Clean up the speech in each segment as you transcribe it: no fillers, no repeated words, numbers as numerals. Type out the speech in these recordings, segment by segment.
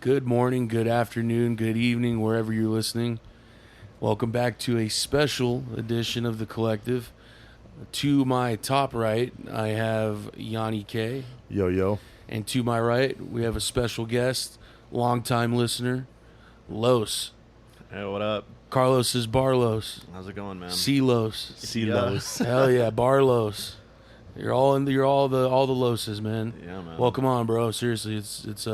Good morning, good afternoon, good evening, wherever you're listening. Welcome back to a special edition of The Collective. To my top right, I have Yanni K. Yo, yo. And to my right, we have a special guest, longtime listener, Los. Hey, what up? Carlos is Barlos. How's it going, man? C-Los. C-Los. Hell yeah, Barlos. You're all the Loses, man. Yeah, man. Welcome on, bro. Seriously, it's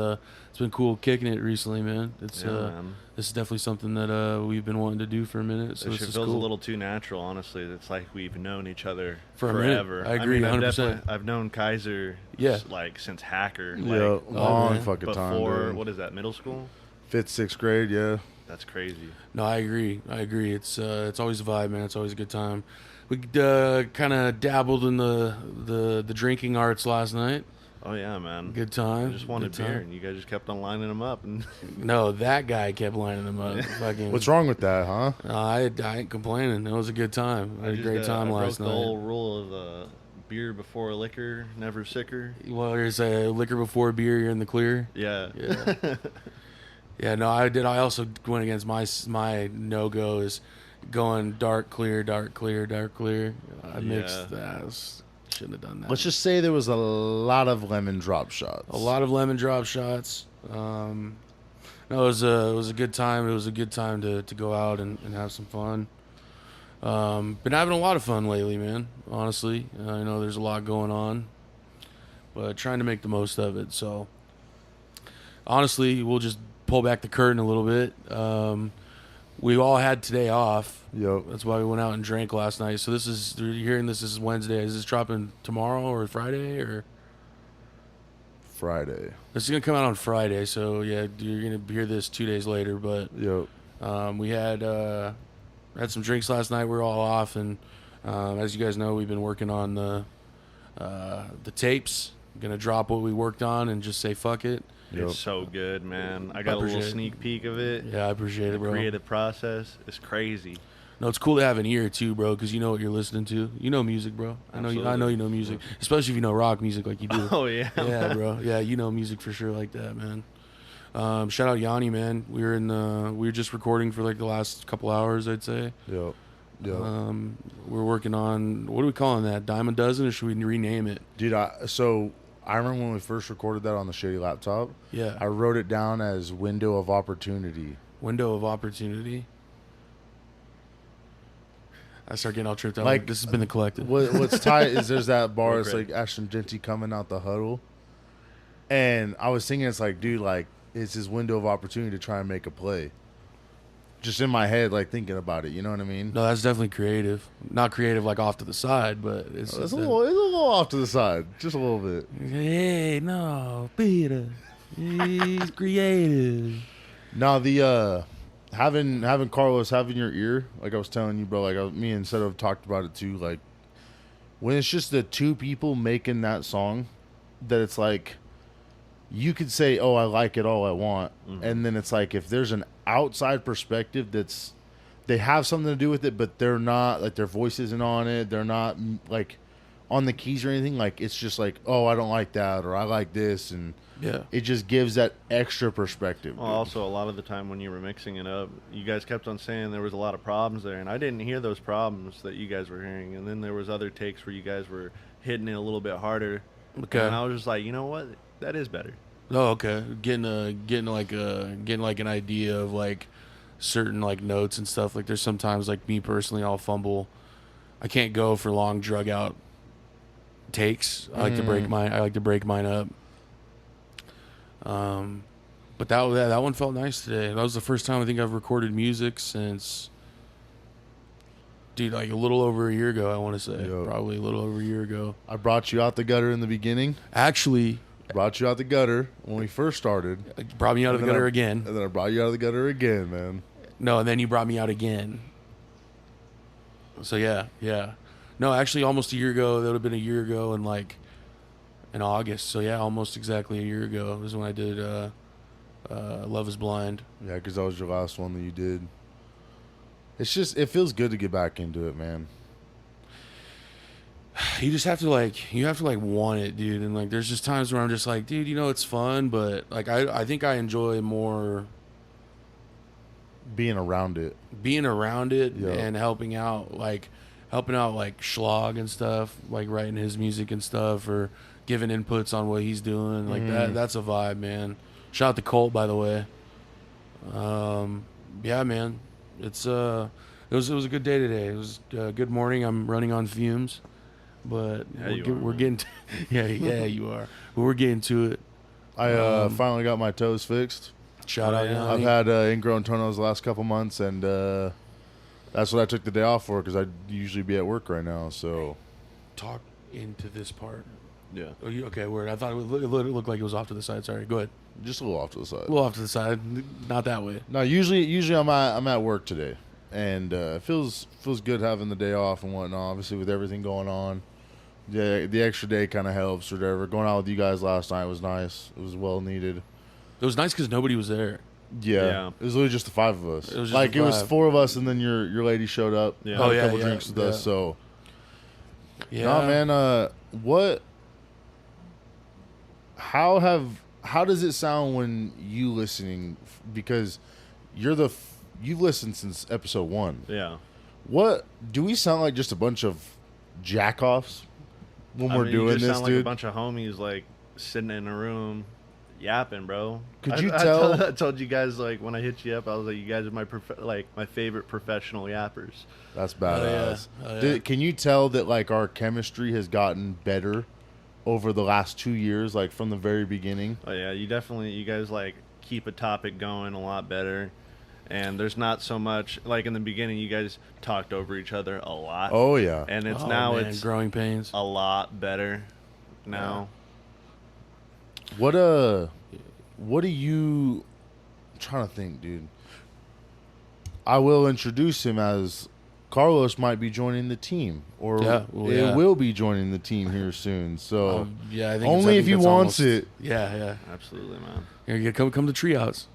been cool kicking it recently, man. Man. This is definitely something that we've been wanting to do for a minute. So It this is feels cool. a little too natural, honestly. It's like we've known each other For a minute. forever. I agree, 100%. I've known Kaiser, since Hacker. Yeah, long man. fucking time. Before, Dude. what is that, middle school? 5th, 6th grade, yeah. That's crazy. No, I agree. It's always a vibe, man. It's always a good time. We kind of dabbled in the drinking arts last night. Oh, yeah, man. Good time. I just wanted Good beer, time. and you guys just kept on lining them up. And No, that guy kept lining them up. Fucking, What's wrong with that, huh? I ain't complaining. It was a good time. I had a great time last broke night. the whole rule of beer before liquor, never sicker. Well, there's a liquor before beer. You're in the clear. Yeah. Yeah. Yeah, no, I did. I also went against my no-go is going dark, clear, dark, clear, dark, clear. I mixed that. Shouldn't have done that. Let's just say there was a lot of lemon drop shots. A lot of lemon drop shots. No, it was a good time. It was a good time to go out and have some fun. Been having a lot of fun lately, man. Honestly, I know there's a lot going on, but trying to make the most of it. So, honestly, we'll just pull back the curtain a little bit. We all had today off. Yep. That's why we went out and drank last night. So you're hearing this is Wednesday. Is this dropping tomorrow or Friday or? Friday. This is gonna come out on Friday. So yeah, you're gonna hear this 2 days later. But Yep. we had some drinks last night. We were all off, and as you guys know, we've been working on the tapes. Gonna drop what we worked on and just say fuck it. Yep. It's so good, man. I got a little appreciate it. sneak peek of it. Yeah, I appreciate it, The bro. creative process is crazy. No, it's cool to have an ear too, bro, because you know what you're listening to. You know music, bro. I know you know music, especially if you know rock music like you do. Oh, yeah. Yeah, bro. Yeah, you know music for sure like that, man. Shout out Yanni, man. We were just recording for like the last couple hours, I'd say. Yep. Yep. We're working on, what are we calling that? Dime a dozen, or should we rename it? Dude, I remember when we first recorded that on the shitty laptop. Yeah. I wrote it down as window of opportunity. Window of opportunity. I start getting all tripped out. Like, This has been The Collective. What's tight is there's that bar. Real It's great. like Ashton Genty coming out the huddle. And I was thinking, it's like, dude, like, it's his window of opportunity to try and make a play. Just in my head, like, thinking about it. You know what I mean? No, that's definitely creative. Not creative like off to the side, but it's It's a little off to the side. Just a little bit. Hey, no, Peter. He's creative. Now, the having Carlos having your ear, like I was telling you, bro, like me and Seto have talked about it too, like, when it's just the two people making that song, that it's like, you could say, oh, I like it all I want. Mm-hmm. And then it's like, if there's an outside perspective they have something to do with it, but they're not, like, their voice isn't on it. They're not, like, on the keys or anything. Like, it's just like, oh, I don't like that, or I like this. And Yeah. it just gives that extra perspective. Well, also, a lot of the time when you were mixing it up, you guys kept on saying there was a lot of problems there, and I didn't hear those problems that you guys were hearing. And then there was other takes where you guys were hitting it a little bit harder. Okay. And I was just like, you know what? That is better. Oh, okay. Getting like an idea of like certain like notes and stuff. Like there's sometimes like me personally, I'll fumble. I can't go for long drug out takes. I like to break mine up. But that one felt nice today. That was the first time I think I've recorded music since, dude, like a little over a year ago. I want to say probably a little over a year ago. I brought you out the gutter in the beginning. Actually, Brought you out the gutter when we first started. it brought me out of the gutter again. And then I brought you out of the gutter again, man. No, and then you brought me out again. So yeah. No, actually, almost a year ago. That would have been a year ago, and like in August. So yeah, almost exactly a year ago was when I did Love Is Blind. Yeah, because that was your last one that you did. It's just, it feels good to get back into it, man. you just have to like want it, dude. And like there's just times where I'm just like, dude, it's fun, but like I think I enjoy more Being around it. being around it Yeah. and helping out like Schlag and stuff, like writing his music and stuff, or giving inputs on what he's doing. Like that's a vibe, man. Shout out to Colt, by the way. Yeah, man. It was a good day today. It was a good morning. I'm running on fumes, but we're getting to, yeah, you are. But we're getting to it. I finally got my toes fixed. Shout out, yeah. I've had ingrown toenails the last couple months, and that's what I took the day off for because I'd usually be at work right now. So Talk into this part. Yeah. Oh, okay, word. I thought it looked like it was off to the side. Sorry, go ahead. just a little off to the side. A little off to the side, not that way. No, usually I'm at work today, and it feels good having the day off and whatnot. Obviously, with everything going on, the extra day kind of helps or whatever. Going out with you guys last night was nice. It was well needed. It was nice because nobody was there. Yeah, it was literally just the five of us. It was just like the it was five. four of us, and then your lady showed up. Yeah. Had Oh, a yeah, couple yeah, drinks with yeah. us. So Yeah, no, man. How does it sound when you listening? Because you've listened since episode 1. Yeah. What do we sound like? Just a bunch of jackoffs when we're you doing just this, sound like dude? a bunch of homies like sitting in a room yapping, bro. Could you tell? I told you guys like when I hit you up, I was like, you guys are my favorite professional yappers. That's badass. Oh, yeah. Can you tell that like our chemistry has gotten better over the last 2 years, like from the very beginning? Oh yeah, you guys like keep a topic going a lot better. And there's not so much like in the beginning you guys talked over each other a lot. Oh yeah. And it's Oh, now man, it's growing pains. a lot better now. What do you? I'm trying to think, dude. I will introduce him as Carlos might be joining the team, or Yeah, well, yeah. will be joining the team here soon. So Yeah, I think only if he that's wants almost- it. Yeah, yeah. Absolutely, man. Here, come to treehouse.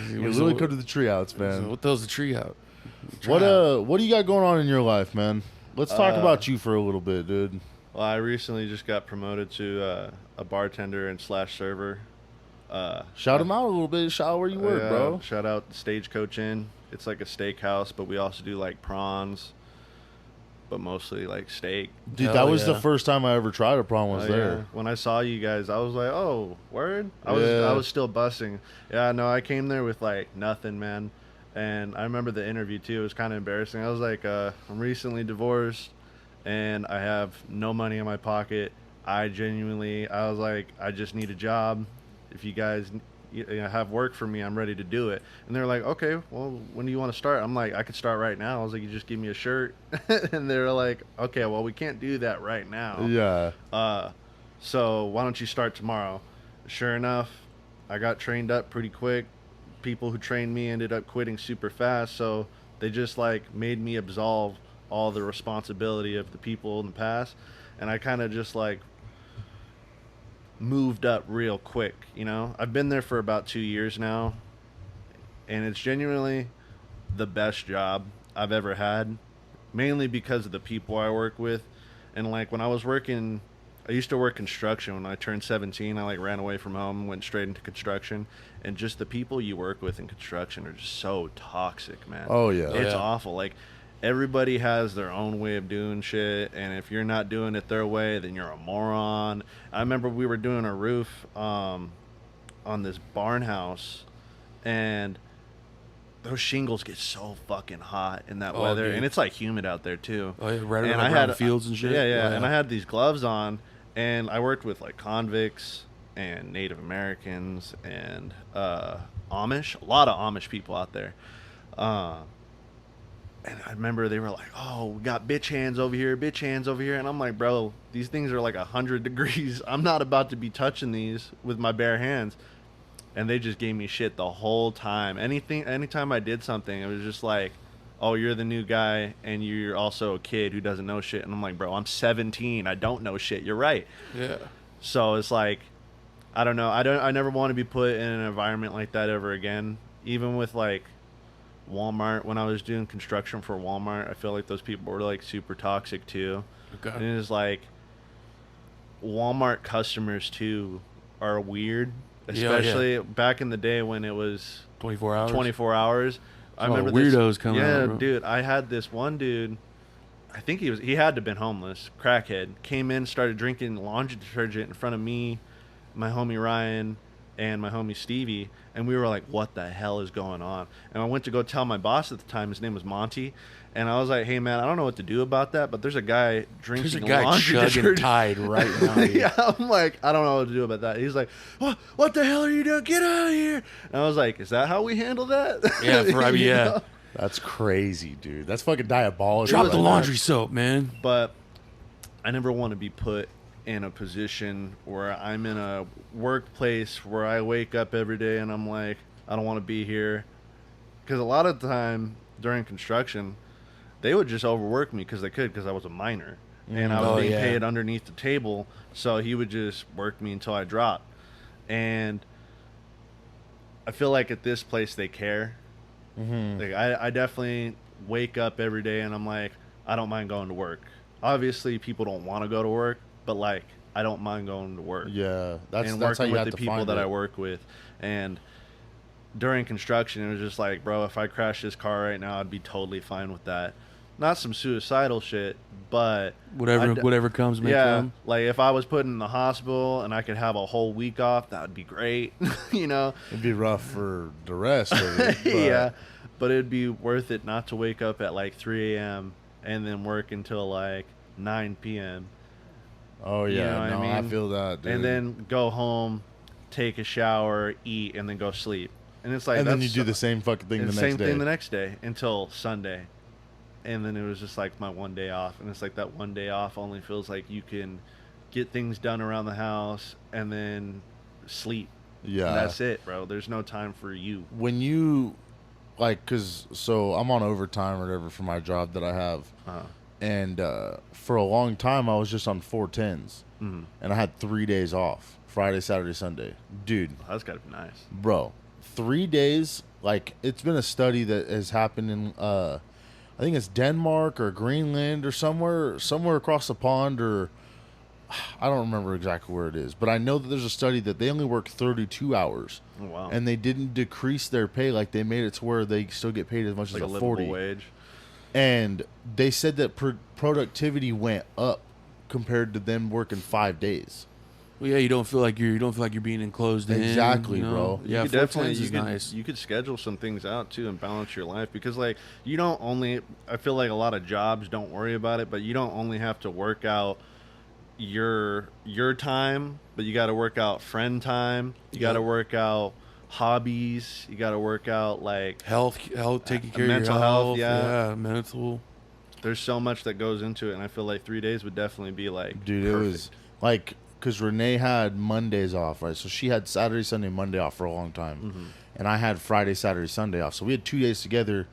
You really come to the treeouts, man. What the hell's the treehouse? What do you got going on in your life, man? Let's talk about you for a little bit, dude. Well, I recently just got promoted to a bartender and / server. Shout him out a little bit. Shout out where you work, bro. Shout out Stagecoach Inn. It's like a steakhouse, but we also do like prawns, but mostly like steak. Dude, Hell that was the yeah. first time I ever tried a prawn was Oh, there. yeah. When I saw you guys, I was like, "Oh, word!" I Yeah. was still busting. Yeah, no, I came there with like nothing, man. And I remember the interview too. It was kind of embarrassing. I was like, "I'm recently divorced, and I have no money in my pocket. I was like, I just need a job. If you guys have work for me, I'm ready to do it." And they're like, "Okay, well, when do you want to start?" I'm like, "I could start right now." I was like, "You just give me a shirt." And they're like, "Okay, well, we can't do that right now. Yeah. So why don't you start tomorrow?" Sure enough, I got trained up pretty quick. People who trained me ended up quitting super fast, so they just like made me absolve all the responsibility of the people in the past, and I kind of just like moved up real quick. I've been there for about 2 years now, and it's genuinely the best job I've ever had, mainly because of the people I work with. And like when I used to work construction. When I turned 17, I like ran away from home and went straight into construction, and just the people you work with in construction are just so toxic, man. Oh, yeah. It's Yeah. awful. Like everybody has their own way of doing shit, and if you're not doing it their way, then you're a moron. I remember we were doing a roof on this barn house, and those shingles get so fucking hot in that Oh, weather, dude. and it's like humid out there too. Oh, yeah, right And around fields and shit. Yeah, Oh, and I had these gloves on, and I worked with like convicts and Native Americans and Amish, a lot of Amish people out there. And I remember they were like, "Oh, we got bitch hands over here," and I'm like, "Bro, these things are like 100 degrees. I'm not about to be touching these with my bare hands." And they just gave me shit the whole time. Anytime I did something, it was just like, "Oh, you're the new guy, and you're also a kid who doesn't know shit." And I'm like, "Bro, I'm 17. I don't know shit. You're right." Yeah. So it's like, I don't know. I never want to be put in an environment like that ever again. Even with like Walmart, when I was doing construction for Walmart, I feel like those people were like super toxic too. Okay. And it's like Walmart customers too are weird, especially back in the day when it was 24 hours. 24 hours. I Oh, remember weirdos coming out, Yeah, bro. dude, I had this one dude. I think he had to have been homeless, crackhead. Came in, started drinking laundry detergent in front of me, my homie Ryan, and my homie Stevie, and we were like, what the hell is going on? And I went to go tell my boss at the time, his name was Monty, and I was like, hey man, I don't know what to do about that, but there's a guy drinking There's a guy laundry chugging detergent. Tide right now. Dude. Yeah, I'm like, I don't know what to do about that. He's like, what the hell are you doing? Get out of here. And I was like, is that how we handle that? Yeah, You yeah. know? That's crazy, dude. That's fucking diabolical. Drop was the like laundry soap, man. But I never want to be put in a position where I'm in a workplace where I wake up every day and I'm like, I don't want to be here. Because a lot of the time during construction, they would just overwork me because they could, because I was a minor. And I was being paid underneath the table. So he would just work me until I dropped. And I feel like at this place they care. Mm-hmm. Like I definitely wake up every day and I'm like, I don't mind going to work. Obviously, people don't want to go to work, but like, I don't mind going to work. Yeah, that's And how working you with have the to people find that it. I work with. And during construction, it was just like, bro, if I crash this car right now, I'd be totally fine with that. Not some suicidal shit, but Whatever comes, may come. like if I was put in the hospital and I could have a whole week off, that would be great. You know. It'd be rough for the rest of it. But Yeah, but it'd be worth it not to wake up at like 3 a.m. and then work until like 9 p.m. Oh yeah, You know what I I mean? feel that, dude. and then go home, take a shower, eat, and then go sleep. And it's like, and then you that's- do the same fucking thing and the the next same day. thing the next day until Sunday. And then it was just like my one day off. And it's like that one day off only feels like you can get things done around the house and then sleep. Yeah, And that's it, bro. There's no time for you. when you like, cause so I'm on overtime or whatever for my job that I have, and for a long time I was just on 410s, Mhm. and I had 3 days off: Friday, Saturday, Sunday. Dude, That's gotta be nice. bro, 3 days. Like, it's been a study that has happened in I think it's Denmark or Greenland or somewhere across the pond, or I don't remember exactly where it is, but I know that there's a study that they only work 32 hours. Oh, wow. And they didn't decrease their pay. Like, they made it to where they still get paid as much Like a as a livable 40. wage. And they said that productivity went up compared to them working 5 days. Well, yeah, you don't feel like you're being enclosed in. Exactly, you know? bro. Yeah, You could definitely 410s is you could, nice. you could schedule some things out too and balance your life, because like you don't only, I feel like a lot of jobs don't worry about it, but you don't only have to work out your time, but you got to work out friend time. You got to Yep. work out hobbies. You got to work out like Health, taking care mental of your health, health. yeah. Mental. there's so much that goes into it, and I feel like 3 days would definitely be like Dude, perfect. it was like, because Renee had Mondays off, right? So she had Saturday, Sunday, Monday off for a long time. Mm-hmm. And I had Friday, Saturday, Sunday off. So we had 2 days together,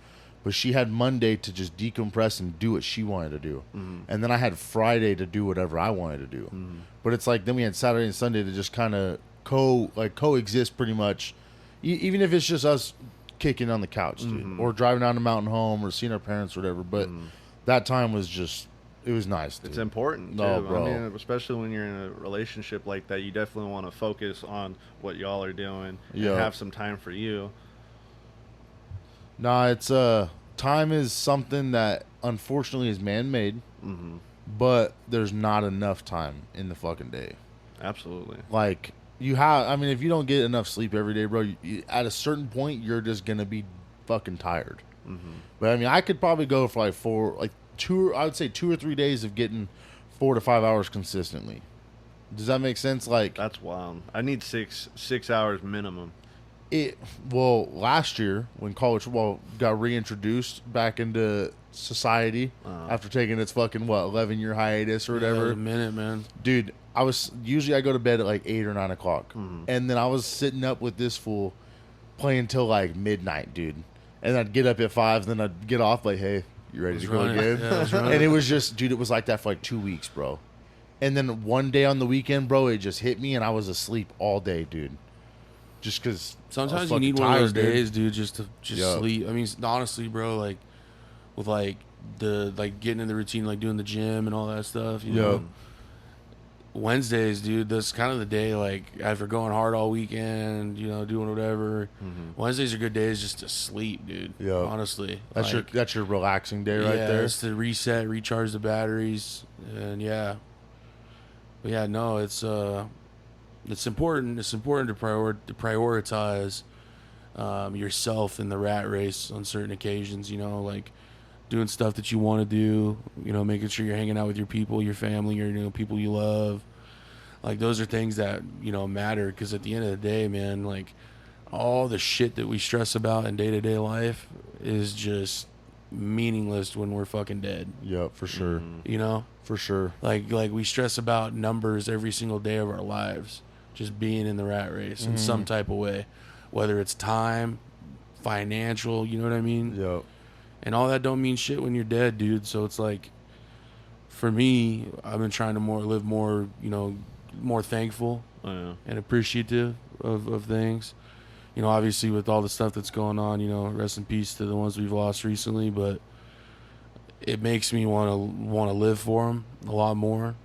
but she had Monday to just decompress and do what she wanted to do. Mm-hmm. And then I had Friday to do whatever I wanted to do. Mm-hmm. But it's like, then we had Saturday and Sunday to just kind of coexist pretty much. Even if it's just us kicking on the couch, dude, Mhm. or driving down to Mountain Home or seeing our parents or whatever. But that time was just, it was nice, dude. It's important, too. No, bro. I mean, especially when you're in a relationship like that, you definitely want to focus on what y'all are doing and Yeah. have some time for you. Nah, it's time is something that unfortunately is man-made, Mm-hmm. but there's not enough time in the fucking day. Absolutely. Like, you have, I mean, if you don't get enough sleep every day, bro, at a certain point, you're just gonna be fucking tired. Mm-hmm. But I mean, I could probably go for like I would say 2 or 3 days of getting 4 to 5 hours consistently. Does that make sense? Like, That's wild. I need six hours minimum. well, last year when college football got reintroduced back into society after taking its fucking 11-year hiatus or Yeah, it was whatever, a minute, man. dude, I go to bed at like 8 or 9 o'clock, and then I was sitting up with this fool playing till like midnight, dude. And I'd get up at 5, then I'd get off like, hey, you ready to go running. again? Yeah, I was running. And it was just, dude, it was like that for like 2 weeks, bro. And then one day on the weekend, bro, it just hit me, and I was asleep all day, dude. just because Sometimes you need one of those days, dude, just to sleep. I mean, honestly, bro, like with like getting in the routine, like doing the gym and all that stuff. You know, Wednesdays, dude, that's kind of the day. Like after going hard all weekend, you know, doing whatever. Wednesdays are good days just to sleep, dude. Yeah, honestly, that's your relaxing day right there. It's to reset, recharge the batteries, and but yeah, no, it's important. It's important to prioritize yourself in the rat race on certain occasions. You know, like doing stuff that you want to do. You know, making sure you're hanging out with your people, your family, your people you love. Like those are things that matter. Because at the end of the day, man, like all the shit that we stress about in day-to-day life is just meaningless when we're fucking dead. Yeah, for sure. You know, for sure. Like we stress about numbers every single day of our lives. Just being in the rat race in some type of way, whether it's time, financial, you know what I mean? Yeah. And all that don't mean shit when you're dead, dude. So it's like, for me, I've been trying to live more, more thankful and appreciative of things. You know, obviously with all the stuff that's going on, rest in peace to the ones we've lost recently, but it makes me want to live for them a lot more.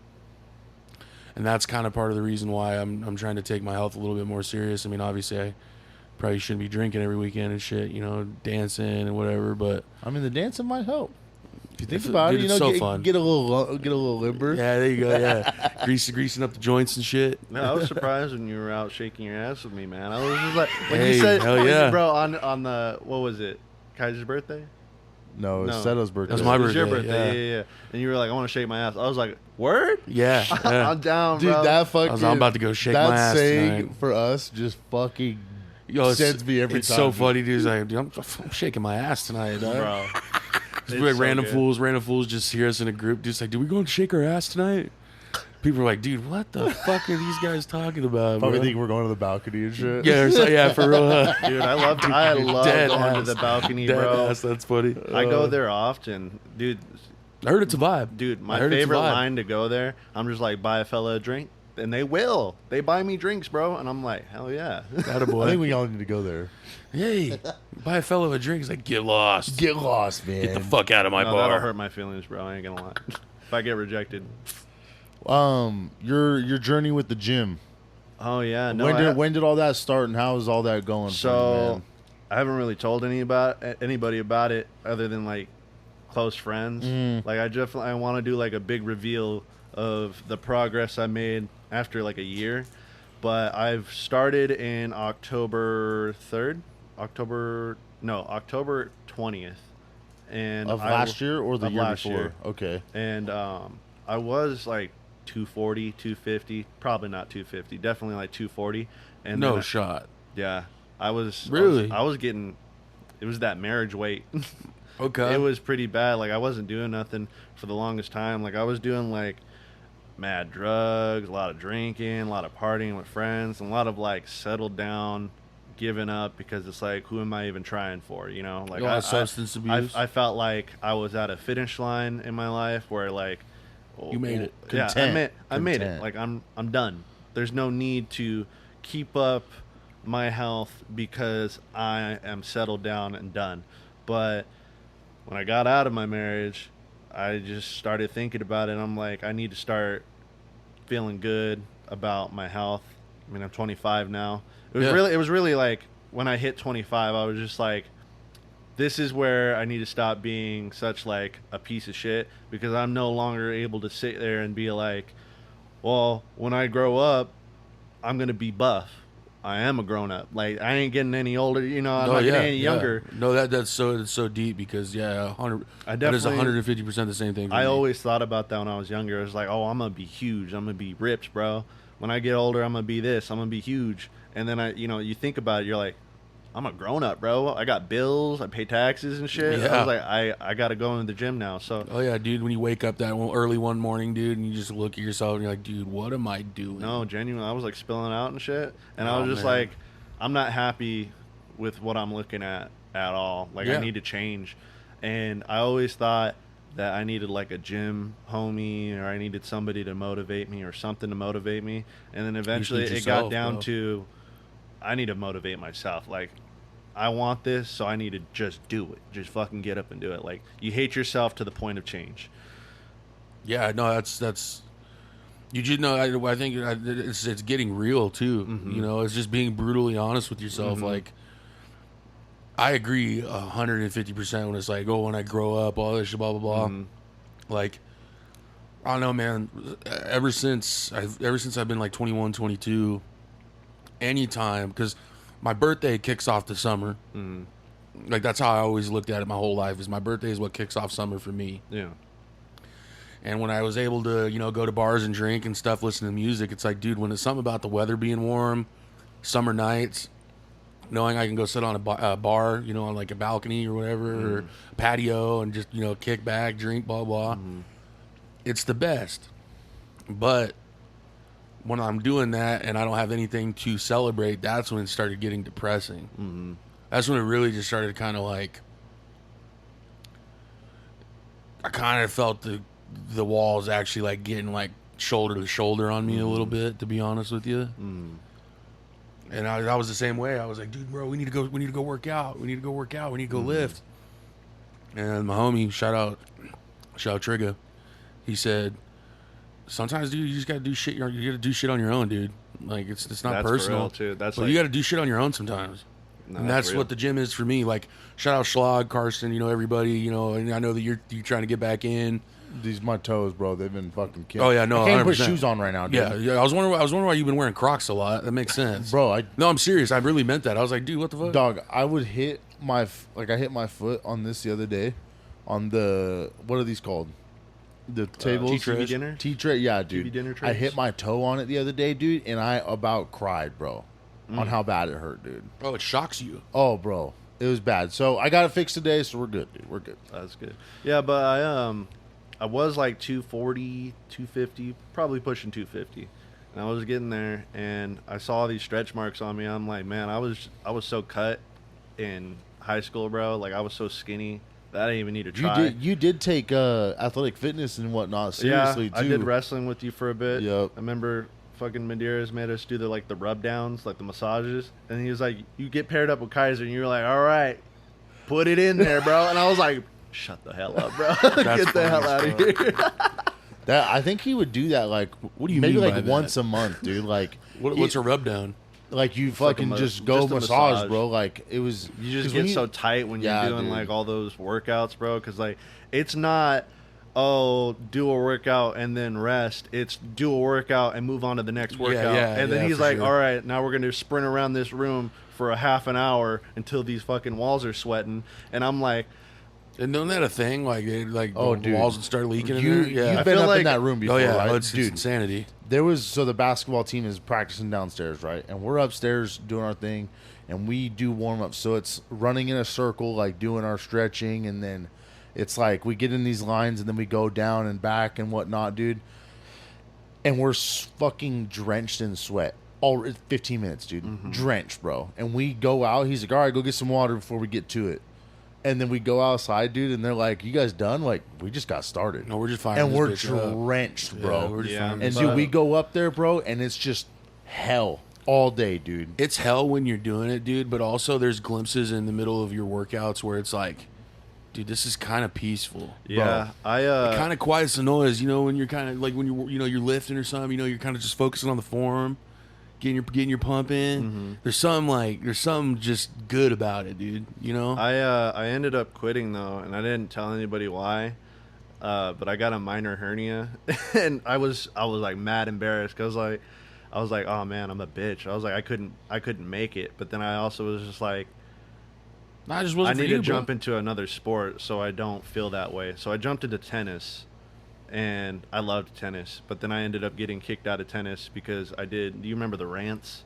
And that's kind of part of the reason why I'm trying to take my health a little bit more serious. I mean, obviously, I probably shouldn't be drinking every weekend and shit, dancing and whatever. But I mean, the dancing might help. If you think about it, it's so get, fun. Get a little limber. Yeah, there you go. Yeah, greasing up the joints and shit. No, I was surprised when you were out shaking your ass with me, man. I was just like, when you said, hell yeah, bro, on the what was it, Kaiser's birthday? No, it was Seto's birthday. It was my birthday. It was your birthday. Yeah. And you were like, I want to shake my ass. I was like, word? Yeah. I'm down, dude, bro. that fucking. I'm about to go shake my ass that saying tonight. For us just fucking sends me every time. It's so funny, dude. It's like, dude, I'm shaking my ass tonight, dog. Bro. Like random fools just hear us in a group. Just like, do we go and shake our ass tonight? People are like, dude, what the fuck are these guys talking about? Probably bro? think we're going to the balcony and shit. Yeah, for real. Dude, I love going to the balcony, bro. Ass, that's funny. I go there often, dude. I heard it's a vibe. Dude, my favorite line to go there, I'm just like, buy a fella a drink. And they will. They buy me drinks, bro. And I'm like, hell yeah. Attaboy. I think we all need to go there. Hey, buy a fellow a drink. He's like, get lost. Get lost, man. Get the fuck out of my bar. That'll hurt my feelings, bro. I ain't gonna lie. If I get rejected. Your journey with the gym. Oh yeah. No, when did all that start, and how is all that going? So, I haven't really told anybody about it other than like close friends. Like I want to do like a big reveal of the progress I made after like a year. But I've started in October 20th. And of last year or the year before? Year. Okay. And I was like 240, 250, probably not 250, definitely like 240. And no shot. Yeah. I was really I was getting, it was that marriage weight. Okay. It was pretty bad. Like I wasn't doing nothing for the longest time. Like I was doing like mad drugs, a lot of drinking, a lot of partying with friends, and a lot of like settled down, giving up because it's like, who am I even trying for? You know, like substance abuse. I felt like I was at a finish line in my life where like you made it. Yeah, I made it. Like I'm done. There's no need to keep up my health because I am settled down and done. But when I got out of my marriage, I just started thinking about it, and I'm like, I need to start feeling good about my health. I mean, I'm 25 now. It was really like when I hit 25, I was just like, this is where I need to stop being such like a piece of shit, because I'm no longer able to sit there and be like, well, when I grow up, I'm going to be buff. I am a grown up. Like I ain't getting any older, I'm not getting any younger. No, that's so deep because 100. That is 150% the same thing. I always thought about that when I was younger. I was like, oh, I'm gonna be huge. I'm gonna be ripped, bro. When I get older, I'm gonna be this. I'm gonna be huge. And then you think about it, you're like, I'm a grown up, bro. I got bills. I pay taxes and shit. Yeah. I was like, I gotta go into the gym now. So. Oh yeah, dude. When you wake up that early one morning, dude, and you just look at yourself and you're like, dude, what am I doing? No, genuinely, I was like spilling out and shit, and I was just like, I'm not happy with what I'm looking at all. Like I need to change, and I always thought that I needed like a gym homie, or I needed somebody to motivate me or something to motivate me, and then eventually it got down to I need to motivate myself. Like, I want this, so I need to just do it. Just fucking get up and do it. Like, you hate yourself to the point of change. Yeah, no, that's. You just know. I think it's getting real too. You know, it's just being brutally honest with yourself. Like, I agree 150% when it's like, oh, when I grow up, all this shit, blah blah blah. Like, I don't know, man. Ever since I've been like 21, 22, anytime, because my birthday kicks off the summer. Like, that's how I always looked at it my whole life. Is my birthday is what kicks off summer for me. Yeah. And when I was able to, you know, go to bars and drink and stuff, listen to music, it's like, dude, when it's something about the weather being warm, summer nights, knowing I can go sit on a bar, you know, on like a balcony or whatever, or a patio, and just, you know, kick back, drink, blah, blah. It's the best. But when I'm doing that and I don't have anything to celebrate, that's when it started getting depressing. That's when it really just started kind of like, I kind of felt the walls actually like getting like shoulder to shoulder on me a little bit, to be honest with you. And I was the same way. I was like, dude, bro, we need to go work out. We need to go work out. We need to go lift. And my homie, shout out Trigga, he said, sometimes, dude, you just gotta do shit. You gotta do shit on your own, dude. Like, it's not That's personal. for real, too. That's but like, you gotta do shit on your own sometimes. No, And that's real. what the gym is for me. Like, shout out Schlag, Carson, you know, everybody, you know, and I know that you're trying to get back in. These my toes, bro. They've been fucking killing. Oh yeah, no, I can't put 100%. shoes on right now, dude. Yeah. I was wondering why you've been wearing Crocs a lot. That makes sense, Bro, No, I'm serious. I really meant that. I was like, dude, what the fuck? Dog, I would hit I hit my foot on this the other day, on the, what are these called? The tables, TV dinner, T-tray, yeah, dude. TV dinner I trays? hit my toe on it the other day, dude, and I about cried, bro, on how bad it hurt, dude. Oh, it shocks you. Oh, bro, it was bad. So I got it fixed today, so we're good, dude. We're good. That's good. Yeah, but I was like 240, 250, probably pushing 250. And I was getting there, and I saw these stretch marks on me. I'm like, man, I was so cut in high school, bro. Like, I was so skinny that I didn't even need to try. You did take athletic fitness and whatnot seriously, yeah, too. I did wrestling with you for a bit. Yep. I remember fucking Medeiros made us do the rub downs, like the massages, and he was like, you get paired up with Kaiser, and you were like, all right, put it in there, bro. And I was like, shut the hell up, bro. Get the hell out of here. That, I think he would do that, like, What do you maybe mean by like that? once a month, dude. Like, What's a rub down? like you like a fucking just go just a massage, massage. bro. Like, it was, You just 'cause get when so tight when Yeah, you're doing dude. like all those workouts, bro. Because like it's not, oh, do a workout and then rest. It's do a workout and move on to the next workout. yeah, and then yeah, he's for like, sure. all right, now we're gonna sprint around this room for a half an hour until these fucking walls are sweating. And I'm like, And isn't that a thing? Like, Oh, the dude. walls would start leaking You, in there? Yeah. you've been feel up in like- that room before, Oh, yeah. right? It's Dude, insanity. there was, so the basketball team is practicing downstairs, right? And we're upstairs doing our thing, and we do warm-ups. So it's running in a circle, like doing our stretching, and then it's like we get in these lines, and then we go down and back and whatnot, dude. And we're fucking drenched in sweat. All 15 minutes, dude. Drenched, bro. And we go out. He's like, all right, go get some water before we get to it. And then we go outside, dude, and they're like, you guys done? Like, we just got started. No, we're just firing And this we're bitch up. drenched, bro. Yeah, we're just Yeah. firing And this dude, up. we go up there, bro, and it's just hell all day, dude. It's hell when you're doing it, dude, but also there's glimpses in the middle of your workouts where it's like, dude, this is kind of peaceful. yeah, It kind of quiets the noise, you know, when you're kind of like when you're lifting or something, you know, you're kind of just focusing on the form, getting your pump in. There's something just good about it, dude. You know. I ended up quitting though, and I didn't tell anybody why. But I got a minor hernia, and I was like mad embarrassed because I was like, oh man, I'm a bitch. I was like, I couldn't make it. But then I also was just like, Nah, it just I wasn't need for you, to bro. jump into another sport so I don't feel that way. So I jumped into tennis, and I loved tennis. But then I ended up getting kicked out of tennis because do you remember the rants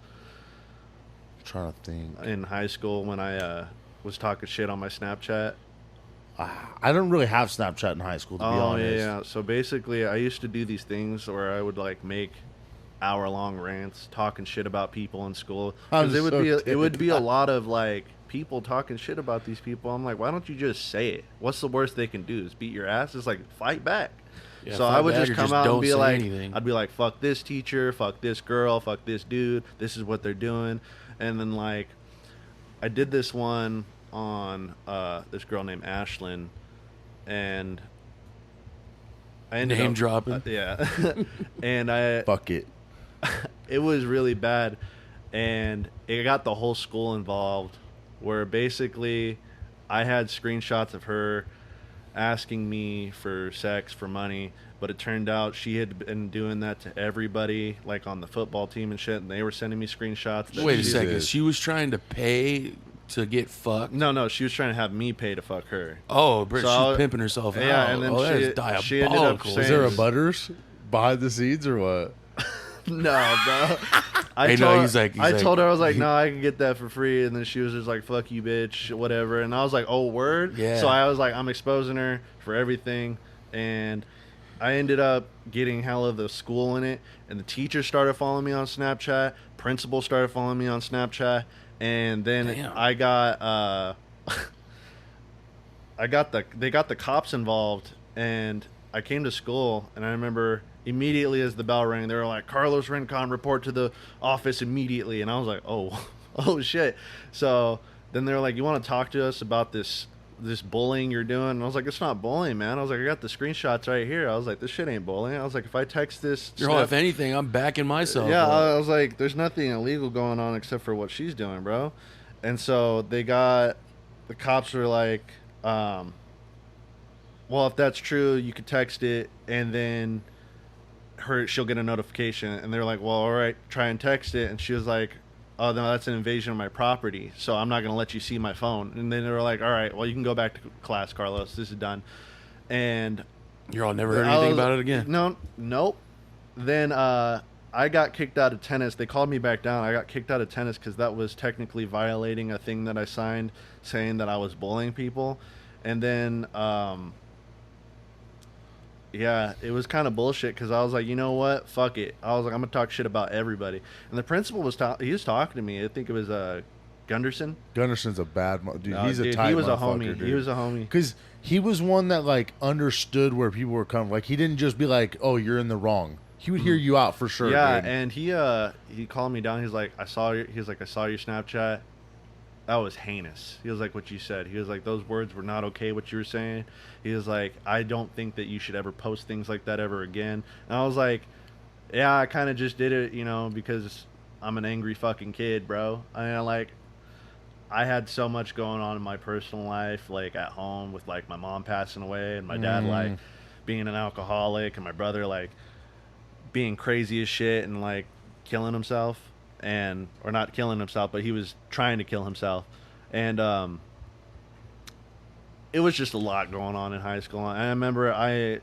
I'm trying to think. in high school when I was talking shit on my Snapchat? I don't really have Snapchat in high school, to be honest. Yeah. So basically, I used to do these things where I would like make hour-long rants talking shit about people in school. I'm Because it would so it would be a dead. lot of like people talking shit about these people. I'm like, why don't you just say it? What's the worst they can do? Is beat your ass? It's like fight back. Yeah, So I would fuck that, just or come just out and don't be say like, anything. I'd be like, fuck this teacher, fuck this girl, fuck this dude. This is what they're doing. And then like, I did this one on this girl named Ashlyn, and I ended Name up dropping. yeah, and I Fuck it. it was really bad, and it got the whole school involved, where basically I had screenshots of her asking me for sex for money, but it turned out she had been doing that to everybody, like on the football team and shit, and they were sending me screenshots. That Wait a she- second. She was trying to pay to get fucked. No, she was trying to have me pay to fuck her. Oh, Brit, So she's I was- pimping herself out. Yeah, and then oh, that is she ended up diabolical. saying- Is there a Butters behind the scenes or what? No, bro. Hey, no, he's like- I told her, I was like, no, I can get that for free. And then she was just like, fuck you, bitch, whatever. And I was like, oh, word? Yeah. So I was like, I'm exposing her for everything. And I ended up getting hella the school in it. And the teacher started following me on Snapchat. Principal started following me on Snapchat. And then Damn. I got, they got the cops involved. And I came to school, and I remember immediately as the bell rang, they were like, Carlos Rincon, report to the office immediately. And I was like, oh, oh shit. So then they were like, you want to talk to us about this bullying you're doing? And I was like, it's not bullying, man. I was like, I got the screenshots right here. I was like, this shit ain't bullying. I was like, if I text this If anything, I'm backing myself. yeah, up. I was like, there's nothing illegal going on except for what she's doing, bro. And so the cops were like, well, if that's true, you could text it, and then she'll get a notification. And they're like, well, all right, try and text it. And she was like, oh, no, that's an invasion of my property, so I'm not going to let you see my phone. And then they were like, all right, well, you can go back to class, Carlos. This is done. And You're all never heard anything about it again. Nope. Then I got kicked out of tennis. They called me back down. I got kicked out of tennis because that was technically violating a thing that I signed saying that I was bullying people. And then, yeah, it was kind of bullshit because I was like, you know what? Fuck it. I was like, I'm going to talk shit about everybody. And the principal was he was talking to me. I think it was Gunderson. Gunderson's a bad dude. No, He's a dude, tight he was a motherfucker, homie. dude. He was a homie. Because he was one that like understood where people were coming. Like he didn't just be like, "Oh, you're in the wrong." He would hear you out for sure. Yeah, dude. and he called me down. He's like, I saw your Snapchat. That was heinous. He was like, what you said. He was like, those words were not okay, what you were saying. He was like, I don't think that you should ever post things like that ever again. And I was like, yeah, I kind of just did it, because I'm an angry fucking kid, bro. I had so much going on in my personal life, like at home with like my mom passing away and my dad like being an alcoholic and my brother like being crazy as shit and like killing himself. Or not killing himself, but he was trying to kill himself. And it was just a lot going on in high school. And I remember I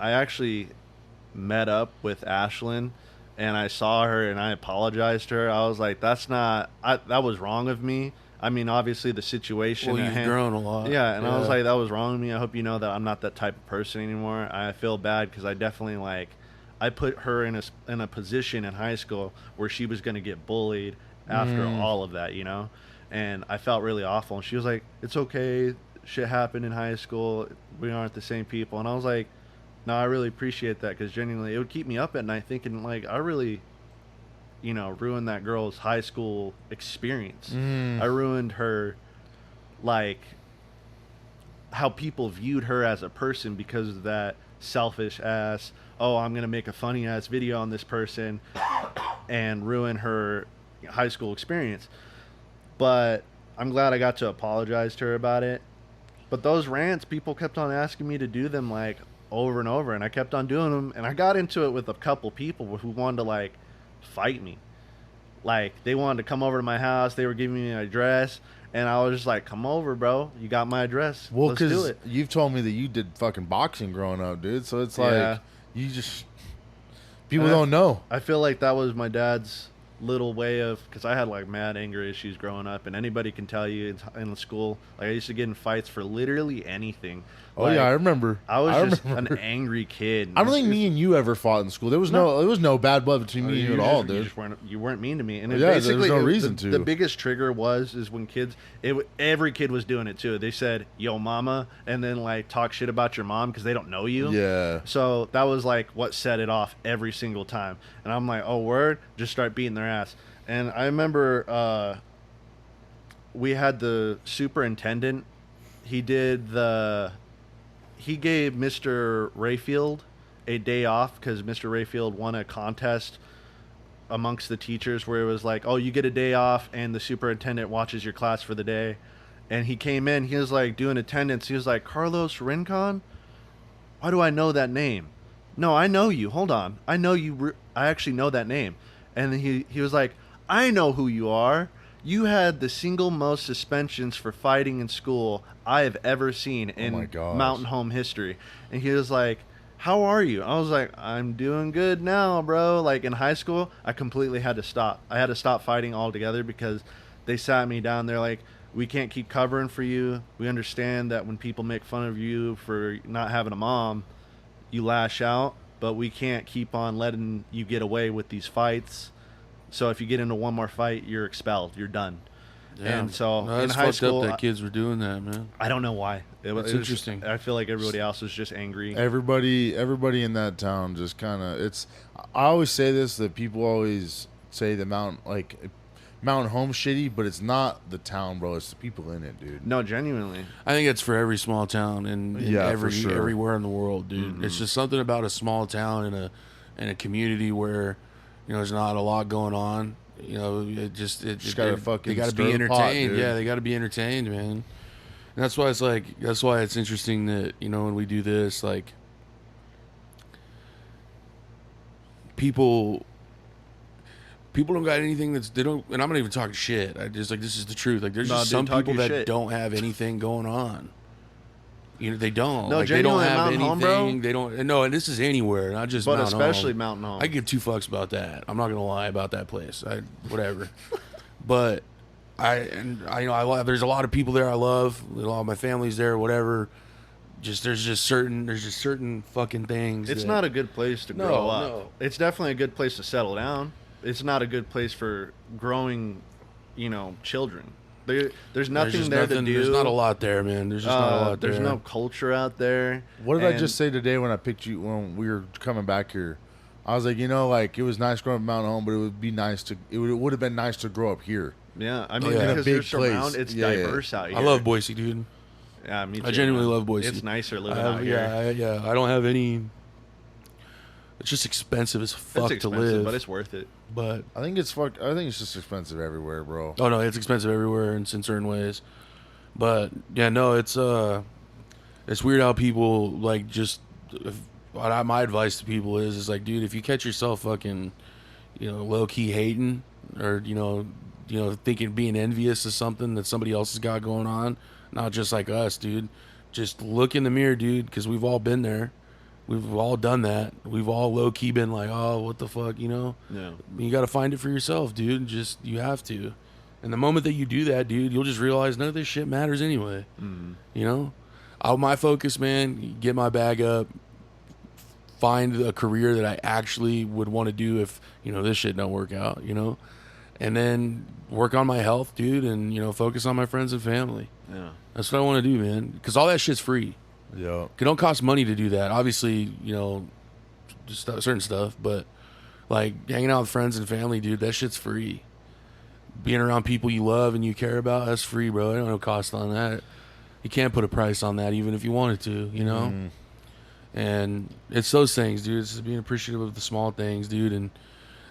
actually met up with Ashlyn, and I saw her and I apologized to her. I was like, that was wrong of me. I mean, obviously the situation. Well, you've grown a lot. Yeah, and I was like, that was wrong of me. I hope you know that I'm not that type of person anymore. I feel bad because I definitely I put her in a position in high school where she was going to get bullied after all of that, and I felt really awful. And she was like, it's okay. Shit happened in high school. We aren't the same people. And I was like, no, I really appreciate that because genuinely it would keep me up at night thinking like I really, ruined that girl's high school experience. I ruined her, like, how people viewed her as a person because of that selfish ass, oh, I'm going to make a funny ass video on this person and ruin her high school experience. But I'm glad I got to apologize to her about it. But those rants, people kept on asking me to do them like over and over, and I kept on doing them, and I got into it with a couple people who wanted to like fight me. Like they wanted to come over to my house, they were giving me an address, and I was just like, come over, bro. You got my address. Well, let's do because it. you've told me that you did fucking boxing growing up, dude. So it's like Yeah. you just people don't know. I feel like that was my dad's little way of, because I had like mad anger issues growing up, and anybody can tell you in school, like I used to get in fights for literally anything. Oh Like, yeah, I remember. I was just remember. an angry kid. I don't think me and you ever fought in school. There was no bad blood between me and you at all, dude. You weren't mean to me, and Yeah, basically there was no reason to. The biggest trigger is when kids, every kid was doing it too. They said "yo mama" and then like talk shit about your mom because they don't know you. Yeah. So that was like what set it off every single time, and I'm like, oh word, just start beating their ass. And I remember we had the superintendent. He gave Mr. Rayfield a day off because Mr. Rayfield won a contest amongst the teachers where it was like, oh, you get a day off and the superintendent watches your class for the day. And he came in, he was like doing attendance. He was like, Carlos Rincon? Why do I know that name? No, I know you. Hold on. I know you. I actually know that name. And then he was like, I know who you are. You had the single most suspensions for fighting in school I have ever seen in Mountain Home history. And he was like, how are you? I was like, I'm doing good now, bro. Like in high school, I completely had to stop. I had to stop fighting altogether because they sat me down. They're like, we can't keep covering for you. We understand that when people make fun of you for not having a mom, you lash out, but we can't keep on letting you get away with these fights. So if you get into one more fight, you're expelled. You're done. Yeah. And so in high school, that kids were doing that, man. I don't know why. It's interesting. I feel like everybody else was just angry. Everybody in that town just kind of. I always say this, that people always say the Mountain Home shitty, but it's not the town, bro. It's the people in it, dude. No, genuinely. I think it's for every small town and everywhere in the world, dude. Mm-hmm. It's just something about a small town in a community where, there's not a lot going on. They gotta be entertained. Pot, yeah, they gotta be entertained, man. And that's why it's interesting that, when we do this, like, people don't got anything they don't, and I'm not even talking shit. I just this is the truth. Like, there's just some people that don't have anything going on. They don't. No, they don't have anything. Home, bro? They don't. No, and this is anywhere, not just. But Mountain especially Home. Mountain Home. I give two fucks about that. I'm not gonna lie about that place. Whatever. But there's a lot of people there I love. A lot of my family's there. Whatever. There's just certain fucking things. It's not a good place to grow up. No. It's definitely a good place to settle down. It's not a good place for growing, children. There's nothing there to do. There's not a lot there, man. There's just not a lot there. There's no culture out there. What did I just say today when I picked you when we were coming back here? I was like, it was nice growing up in Mountain Home, but it would have been nice to grow up here. Yeah, I mean, because you're surrounded, it's diverse out here. I love Boise, dude. Yeah, me too. I genuinely love Boise. It's nicer living out here. I don't have any. It's just expensive as fuck to live, but it's worth it. But I think it's just expensive everywhere, bro. Oh no, it's expensive everywhere in certain ways. But yeah, no, it's weird how people my advice to people is like, dude, if you catch yourself fucking, low key hating or thinking, being envious of something that somebody else has got going on, not just like us, dude. Just look in the mirror, dude, because we've all been there. We've all done that. We've all low-key been like, oh, what the fuck, Yeah. You got to find it for yourself, dude. You have to. And the moment that you do that, dude, you'll just realize none of this shit matters anyway. Mm-hmm. My focus, man, get my bag up, find a career that I actually would want to do if, this shit don't work out, And then work on my health, dude, and, focus on my friends and family. Yeah. That's what I want to do, man. Because all that shit's free. Yeah, it don't cost money to do that. Obviously, just certain stuff, but like hanging out with friends and family, dude, that shit's free. Being around people you love and you care about, that's free, bro. There ain't no cost on that. You can't put a price on that, even if you wanted to, Mm. And it's those things, dude. It's being appreciative of the small things, dude. And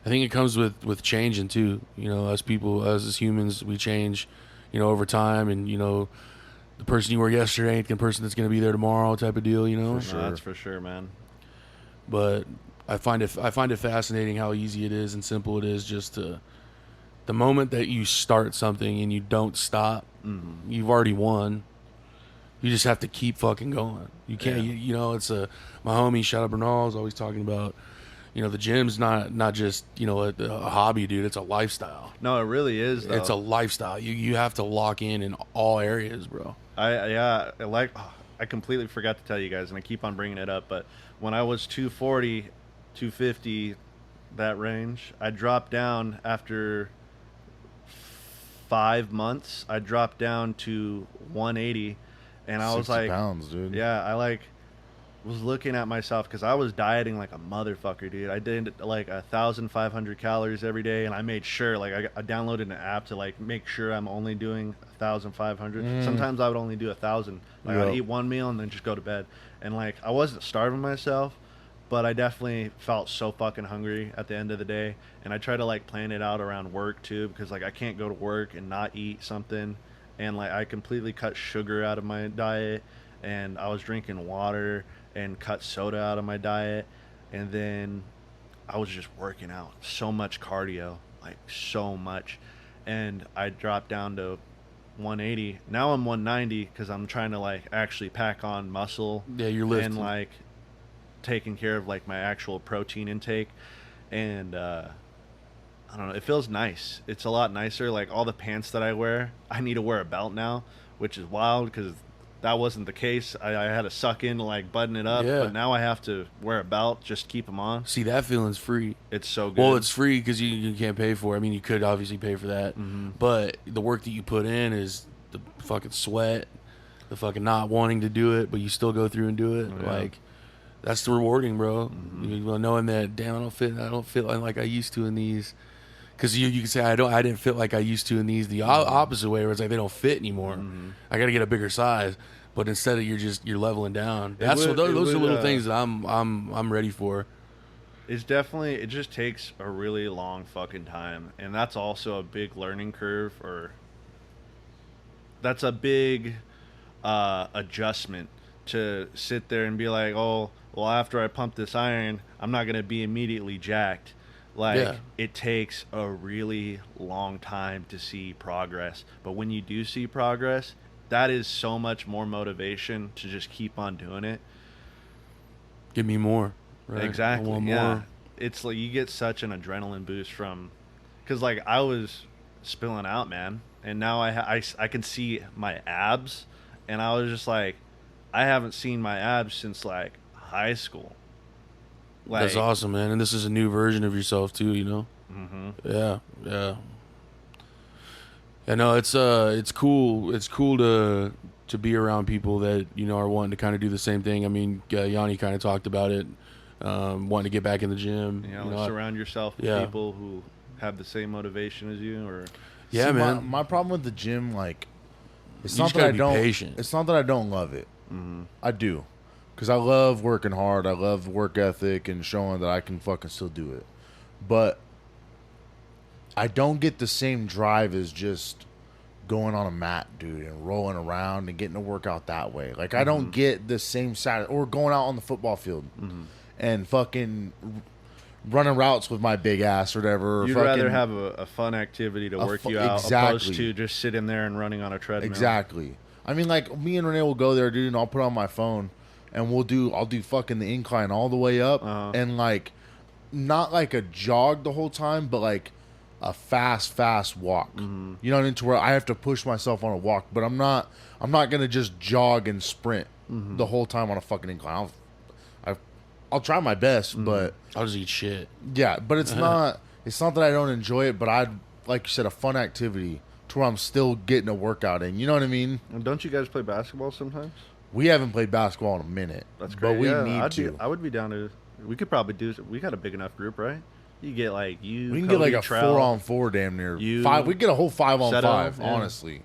I think it comes with changing too. Us people, as humans, we change, over time, and the person you were yesterday ain't the person that's going to be there tomorrow, type of deal, For sure. That's for sure, man. But I find it fascinating how easy it is and simple it is just to, the moment that you start something and you don't stop, mm-hmm. You've already won. You just have to keep fucking going. You can't, it's my homie, shout out Bernal, is always talking about, the gym's not just a hobby, dude. It's a lifestyle. No, it really is, though. It's a lifestyle. You have to lock in all areas, bro. I completely forgot to tell you guys, and I keep on bringing it up, but when I was 240, 250, that range, I dropped down after 5 months. I dropped down to 180, and I was 60 like, pounds, dude. yeah, I was looking at myself because I was dieting like a motherfucker, dude. I did like 1,500 calories every day, and I made sure I downloaded an app to like make sure I'm only doing 1,500. Sometimes I would only do 1,000. Like I'd eat one meal and then just go to bed, and like I wasn't starving myself, but I definitely felt so fucking hungry at the end of the day. And I try to like plan it out around work too, because like I can't go to work and not eat something. And like I completely cut sugar out of my diet, and I was drinking water and cut soda out of my diet. And then I was just working out, so much cardio, like so much. And I dropped down to 180. Now I'm 190 because I'm trying to like actually pack on muscle. Yeah, you're lifting. And like taking care of like my actual protein intake. And I don't know, it feels nice. It's a lot nicer. Like all the pants that I wear, I need to wear a belt now, which is wild because that wasn't the case. I had to suck in to like button it up, but now I have to wear a belt just to keep them on. See, that feeling's free. It's so good. Well, it's free because you can't pay for it. I mean, you could obviously pay for that, but the work that you put in is the fucking sweat, the fucking not wanting to do it, but you still go through and do it. Like, that's the rewarding, bro. Knowing that, damn, I don't fit like I used to in these. Because you can say I didn't fit like I used to in these. The opposite way, where it's like they don't fit anymore. I got to get a bigger size, but instead of you're leveling down. Those are little things that I'm ready for. It's definitely, it just takes a really long fucking time, and that's also a big learning curve, or that's a big adjustment to sit there and be like, oh, well, after I pump this iron, I'm not gonna be immediately jacked. Like, it takes a really long time to see progress. But when you do see progress, that is so much more motivation to just keep on doing it. Give me more. Right? Exactly. I want yeah. more. It's like you get such an adrenaline boost from... Because, like, I was spilling out, man. And now I can see my abs. And I was just like, I haven't seen my abs since, like, high school. Like, that's awesome, man. And this is a new version of yourself too, you know. Yeah. I know it's cool. It's cool to be around people that are wanting to kind of do the same thing. I mean, Yanni kind of talked about it, wanting to get back in the gym. Surround yourself with people who have the same motivation as you. Or man. My problem with the gym, like, it's you not just that I gotta be don't. patient. It's not that I don't love it. I do. Because I love working hard. I love work ethic and showing that I can fucking still do it. But I don't get the same drive as just going on a mat, dude, and rolling around and getting to work out that way. Like, I don't get the same or going out on the football field and fucking running routes with my big ass or whatever. You'd rather have a fun activity to work you out opposed to just sitting there and running on a treadmill. Exactly. I mean, like, me and Renee will go there, dude, and I'll put on my phone. And I'll do fucking the incline all the way up, and like, not like a jog the whole time, but like a fast walk. You know what I mean? To where I have to push myself on a walk, but I'm not gonna just jog and sprint the whole time on a fucking incline. I'll try my best, but I'll just eat shit. Yeah, but it's not that I don't enjoy it, but I'd, like you said, a fun activity to where I'm still getting a workout in. You know what I mean? And don't you guys play basketball sometimes? We haven't played basketball in a minute. That's great. But we need to. I would be down to... We could probably do... We got a big enough group, right? You get like you... We can Cody, get like a Trout, 4-on-4 damn near. We get a whole 5-on-5, honestly.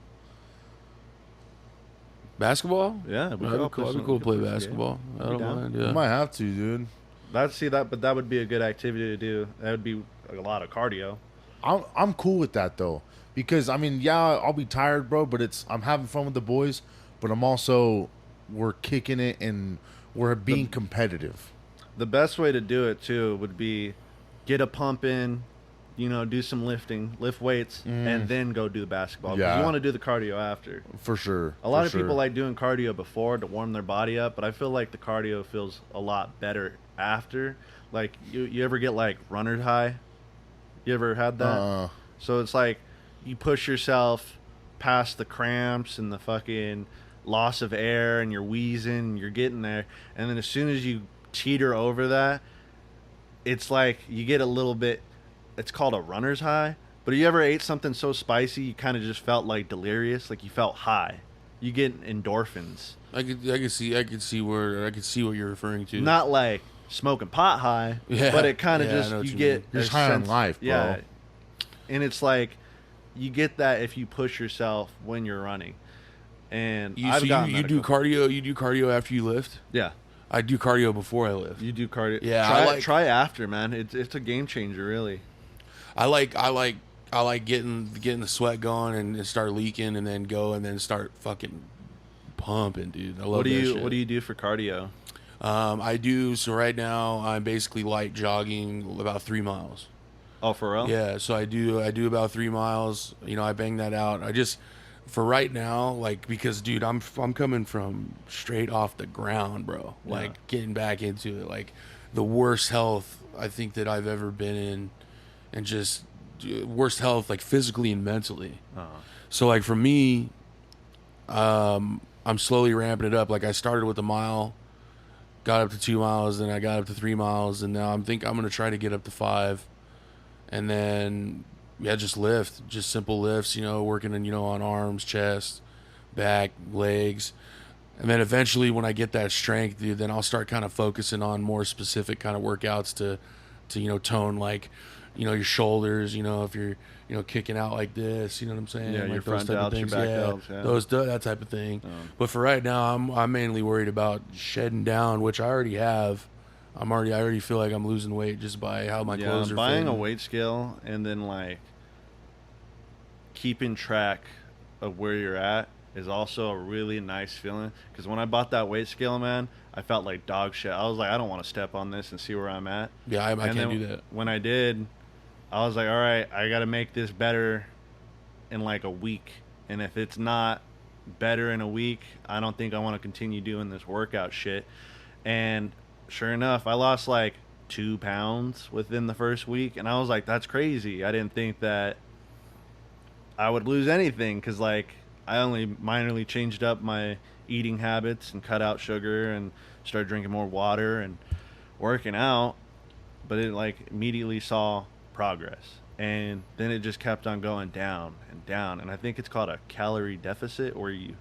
Basketball? Yeah. That'd be cool to play basketball. I don't mind, yeah. We might have to, dude. But that would be a good activity to do. That would be a lot of cardio. I'm cool with that, though. Because, I mean, yeah, I'll be tired, bro, but I'm having fun with the boys. But I'm also... We're kicking it and we're being competitive. The best way to do it too would be get a pump in, do some lifting, lift weights, and then go do the basketball. Yeah. You want to do the cardio after. For sure. A lot of people like doing cardio before to warm their body up, but I feel like the cardio feels a lot better after. like you ever get like runner's high? You ever had that? So it's like you push yourself past the cramps and the fucking loss of air, and you're wheezing, and you're getting there, and then as soon as you teeter over that, it's like you get a little bit. It's called a runner's high. But you ever ate something so spicy you kind of just felt like delirious, like you felt high? You get endorphins. I could see what you're referring to. Not like smoking pot high, but it kind of just you get you're just high on life, bro. Yeah, and it's like you get that if you push yourself when you're running. And you do cardio. You do cardio after you lift. Yeah, I do cardio before I lift. you do cardio. Yeah, try after, man. It's a game changer, really. I like getting the sweat going and start leaking and then go and then start fucking pumping, dude. I love What do that you shit. What do you do for cardio? So right now I'm basically light jogging about 3 miles. Oh, for real? Yeah, so I do about 3 miles. You know, I bang that out. I just for right now, like, because dude, I'm coming from straight off the ground, bro. Like getting back into it, like the worst health I think that I've ever been in, and just worst health like physically and mentally. So like for me, I'm slowly ramping it up. Like I started with a mile, got up to 2 miles, then I got up to 3 miles, and now I'm gonna try to get up to 5, and then just lift, just simple lifts, you know, working on arms, chest, back, legs. And then eventually when I get that strength, dude, then I'll start kind of focusing on more specific kind of workouts to tone, like, your shoulders, if you're, kicking out like this, you know what I'm saying? Yeah, like your those front type of delts, your things. back Yeah, delts, yeah. that type of thing. But for right now, I'm mainly worried about shedding down, which I already have. I already feel like I'm losing weight just by how my clothes are buying fitting. a weight scale and then like keeping track of where you're at is also a really nice feeling. Because when I bought that weight scale, man, I felt like dog shit. I was like, I don't want to step on this and see where I'm at. Yeah, I can't do that. When I did, I was like, all right, I got to make this better in like a week. And if it's not better in a week, I don't think I want to continue doing this workout shit. And sure enough, I lost like 2 pounds within the first week. And I was like, that's crazy. I didn't think that I would lose anything, because like I only minorly changed up my eating habits and cut out sugar and started drinking more water and working out, but it like immediately saw progress, and then it just kept on going down and down. And I think it's called a calorie deficit, where you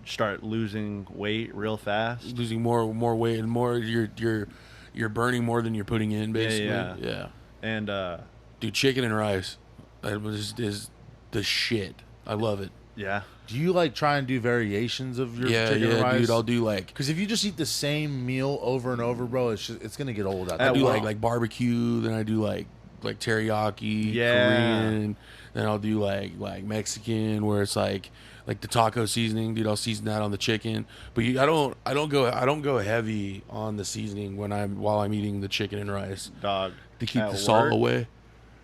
start losing weight real fast, Losing more weight, and more you're burning more than you're putting in, basically. Yeah. And Dude, chicken and rice is the shit. I love it. yeah, Do you like try and do variations of your chicken and rice? Dude, I'll do like, Because if you just eat the same meal over and over, bro, it's gonna get old. I do well- like barbecue, then I do like teriyaki, Yeah. Korean, then I'll do like Mexican, where it's like the taco seasoning, dude. I'll season that on the chicken, but I don't go heavy on the seasoning while I'm eating the chicken and rice dog. to keep At the salt work- away.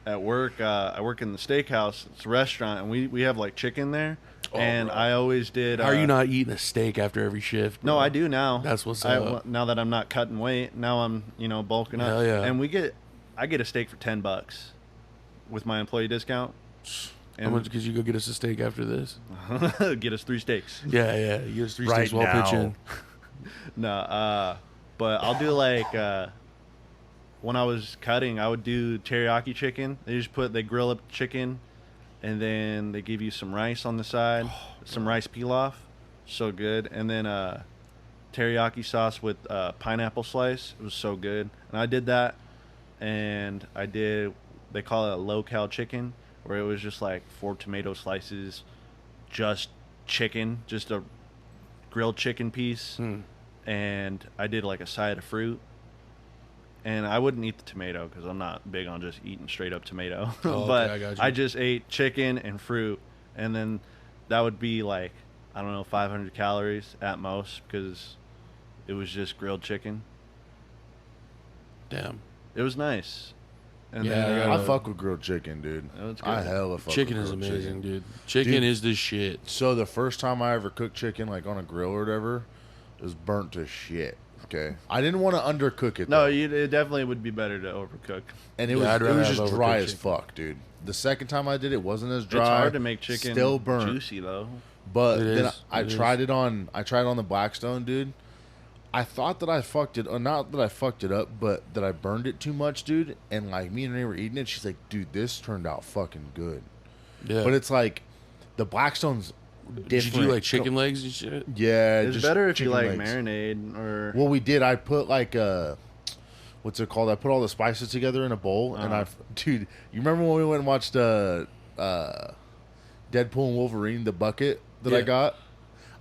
At work, I work in the steakhouse. It's a restaurant, and we have like chicken there. Oh, and bro. I always did. How are you not eating a steak after every shift, bro? No, I do now. That's what's up. Now that I'm not cutting weight, now I'm bulking up. Hell yeah. And I get a steak for $10 with my employee discount. How much could you go get us a steak after this? Get us 3 steaks. Yeah, you get us 3 Right steaks while now. pitching. No, but I'll do like when I was cutting, I would do teriyaki chicken. They grill up chicken, and then they give you some rice on the side, some rice pilaf, so good, and then teriyaki sauce with pineapple slice. It was so good, and I did that, and they call it a low-cal chicken, where it was just like 4 tomato slices, just chicken, just a grilled chicken piece, and I did like a side of fruit. And I wouldn't eat the tomato because I'm not big on just eating straight up tomato. Oh, but okay, I got you. I just ate chicken and fruit, and then that would be like, I don't know, 500 calories at most, because it was just grilled chicken. Damn. It was nice. And Yeah, then, I fuck with grilled chicken, dude. Oh, it's good. I hella fuck Chicken with is grilled amazing, chicken. dude. Chicken Dude. is the shit. So the first time I ever cooked chicken, like on a grill or whatever, it was burnt to shit. Okay. I didn't want to undercook it. No, though. it definitely would be better to overcook. And it Yeah, I'd was rather just have dry overcooked as chicken. fuck, dude. The second time I did it wasn't as dry. It's hard to make chicken still burnt. juicy though. But It then is. I It tried is. it on. I tried it on the Blackstone, dude. I thought that I fucked it, or not that I fucked it up, but that I burned it too much, dude. And like me and Renee were eating it, she's like, "Dude, this turned out fucking good." Yeah. But it's like the Blackstone's different. Did you do like chicken legs and shit? Yeah, It's just better if you chicken like legs. marinade or. Well, we did. I put like what's it called? I put all the spices together in a bowl, and dude, you remember when we went and watched Deadpool and Wolverine, the bucket that I Yeah. got?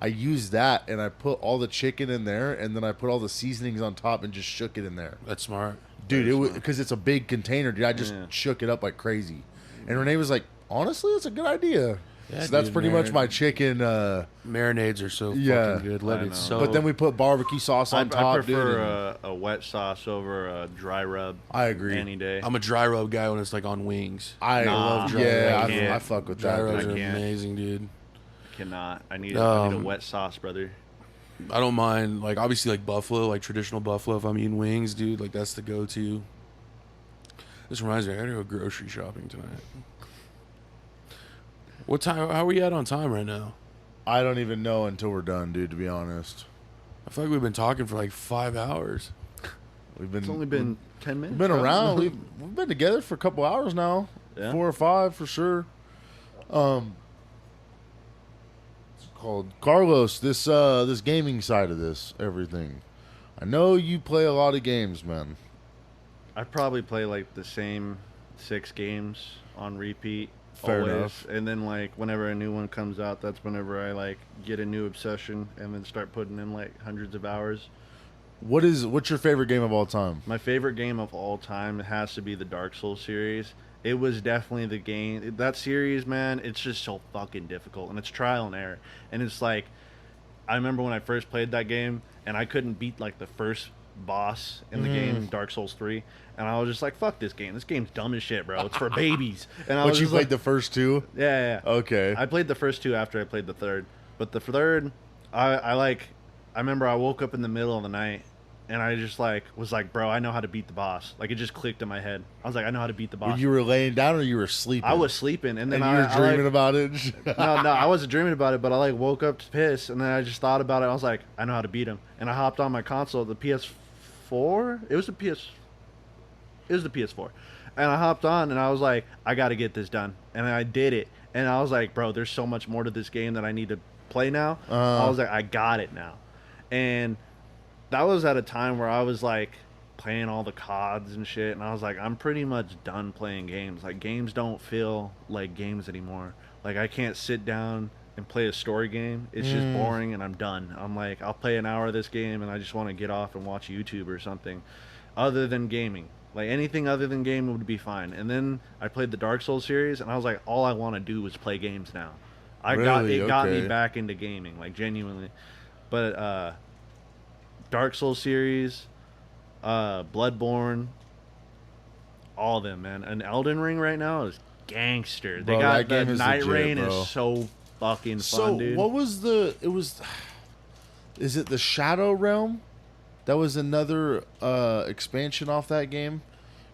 I used that, and I put all the chicken in there, and then I put all the seasonings on top and just shook it in there. That's smart. Dude, it was because it's a big container, dude. I just Yeah. shook it up like crazy, and Renee was like, "Honestly, that's a good idea." Yeah, so that's dude, pretty much marinade. my chicken. Marinades are so Yeah. fucking good. Let I it know. so. But then we put barbecue sauce on top, I prefer dude. and a wet sauce over a dry rub. I agree. Any day. I'm a dry rub guy when it's like on wings. I Nah, love I yeah, can't. I fuck with Dry that. rubs dude. are can't. amazing, dude. Cannot. I need a Um, wet sauce, brother. I don't mind, like, obviously, like buffalo, like traditional buffalo. If I'm eating wings, dude, like that's the go-to. This reminds me, I gotta go grocery shopping tonight. What time? How are we at on time right now? I don't even know until we're done, dude. To be honest, I feel like we've been talking for like 5 hours. we've been It's only been 10 minutes. we've been bro. around. We've been together for a couple hours now, Yeah. 4 or 5 for sure. It's called Carlos. This gaming side of this everything. I know you play a lot of games, man. I probably play like the same 6 games on repeat. Fair always. enough. And then like whenever a new one comes out, that's whenever I like get a new obsession and then start putting in like hundreds of hours. What's your favorite game of all time? My favorite game of all time has to be the Dark Souls series. It was definitely the game. That series, man, it's just so fucking difficult. And it's trial and error. And it's like, I remember when I first played that game and I couldn't beat like the first boss in the game, Dark Souls 3. And I was just like, fuck this game. This game's dumb as shit, bro. It's for babies. And I But was you just played like, the first two? yeah. Okay. I played the first 2 after I played the third. But the third, I remember I woke up in the middle of the night and I just like was like, bro, I know how to beat the boss. Like it just clicked in my head. I was like, I know how to beat the boss. When you were laying down or you were sleeping? I was sleeping and then and you were I dreaming like, about it? no, I wasn't dreaming about it, but I like woke up to piss and then I just thought about it. I was like, I know how to beat him. And I hopped on my console, the PS4. It was the PS4. And I hopped on and I was like, I got to get this done. And I did it. And I was like, bro, there's so much more to this game that I need to play now. I was like, I got it now. And that was at a time where I was like playing all the CODs and shit. And I was like, I'm pretty much done playing games. Like games don't feel like games anymore. Like I can't sit down and play a story game. It's just boring and I'm done. I'm like, I'll play an hour of this game and I just want to get off and watch YouTube or something other than gaming. Like anything other than game would be fine. And then I played the Dark Souls series and I was like, all I want to do is play games now. Got Really? me Okay. back into gaming, like genuinely. But Dark Souls series, Bloodborne, all of them, man. And Elden Ring right now is gangster. They Bro, got that game the is Night legit, Rain bro. is so fucking So fun, dude. what was is it the Shadow Realm? That was another expansion off that game,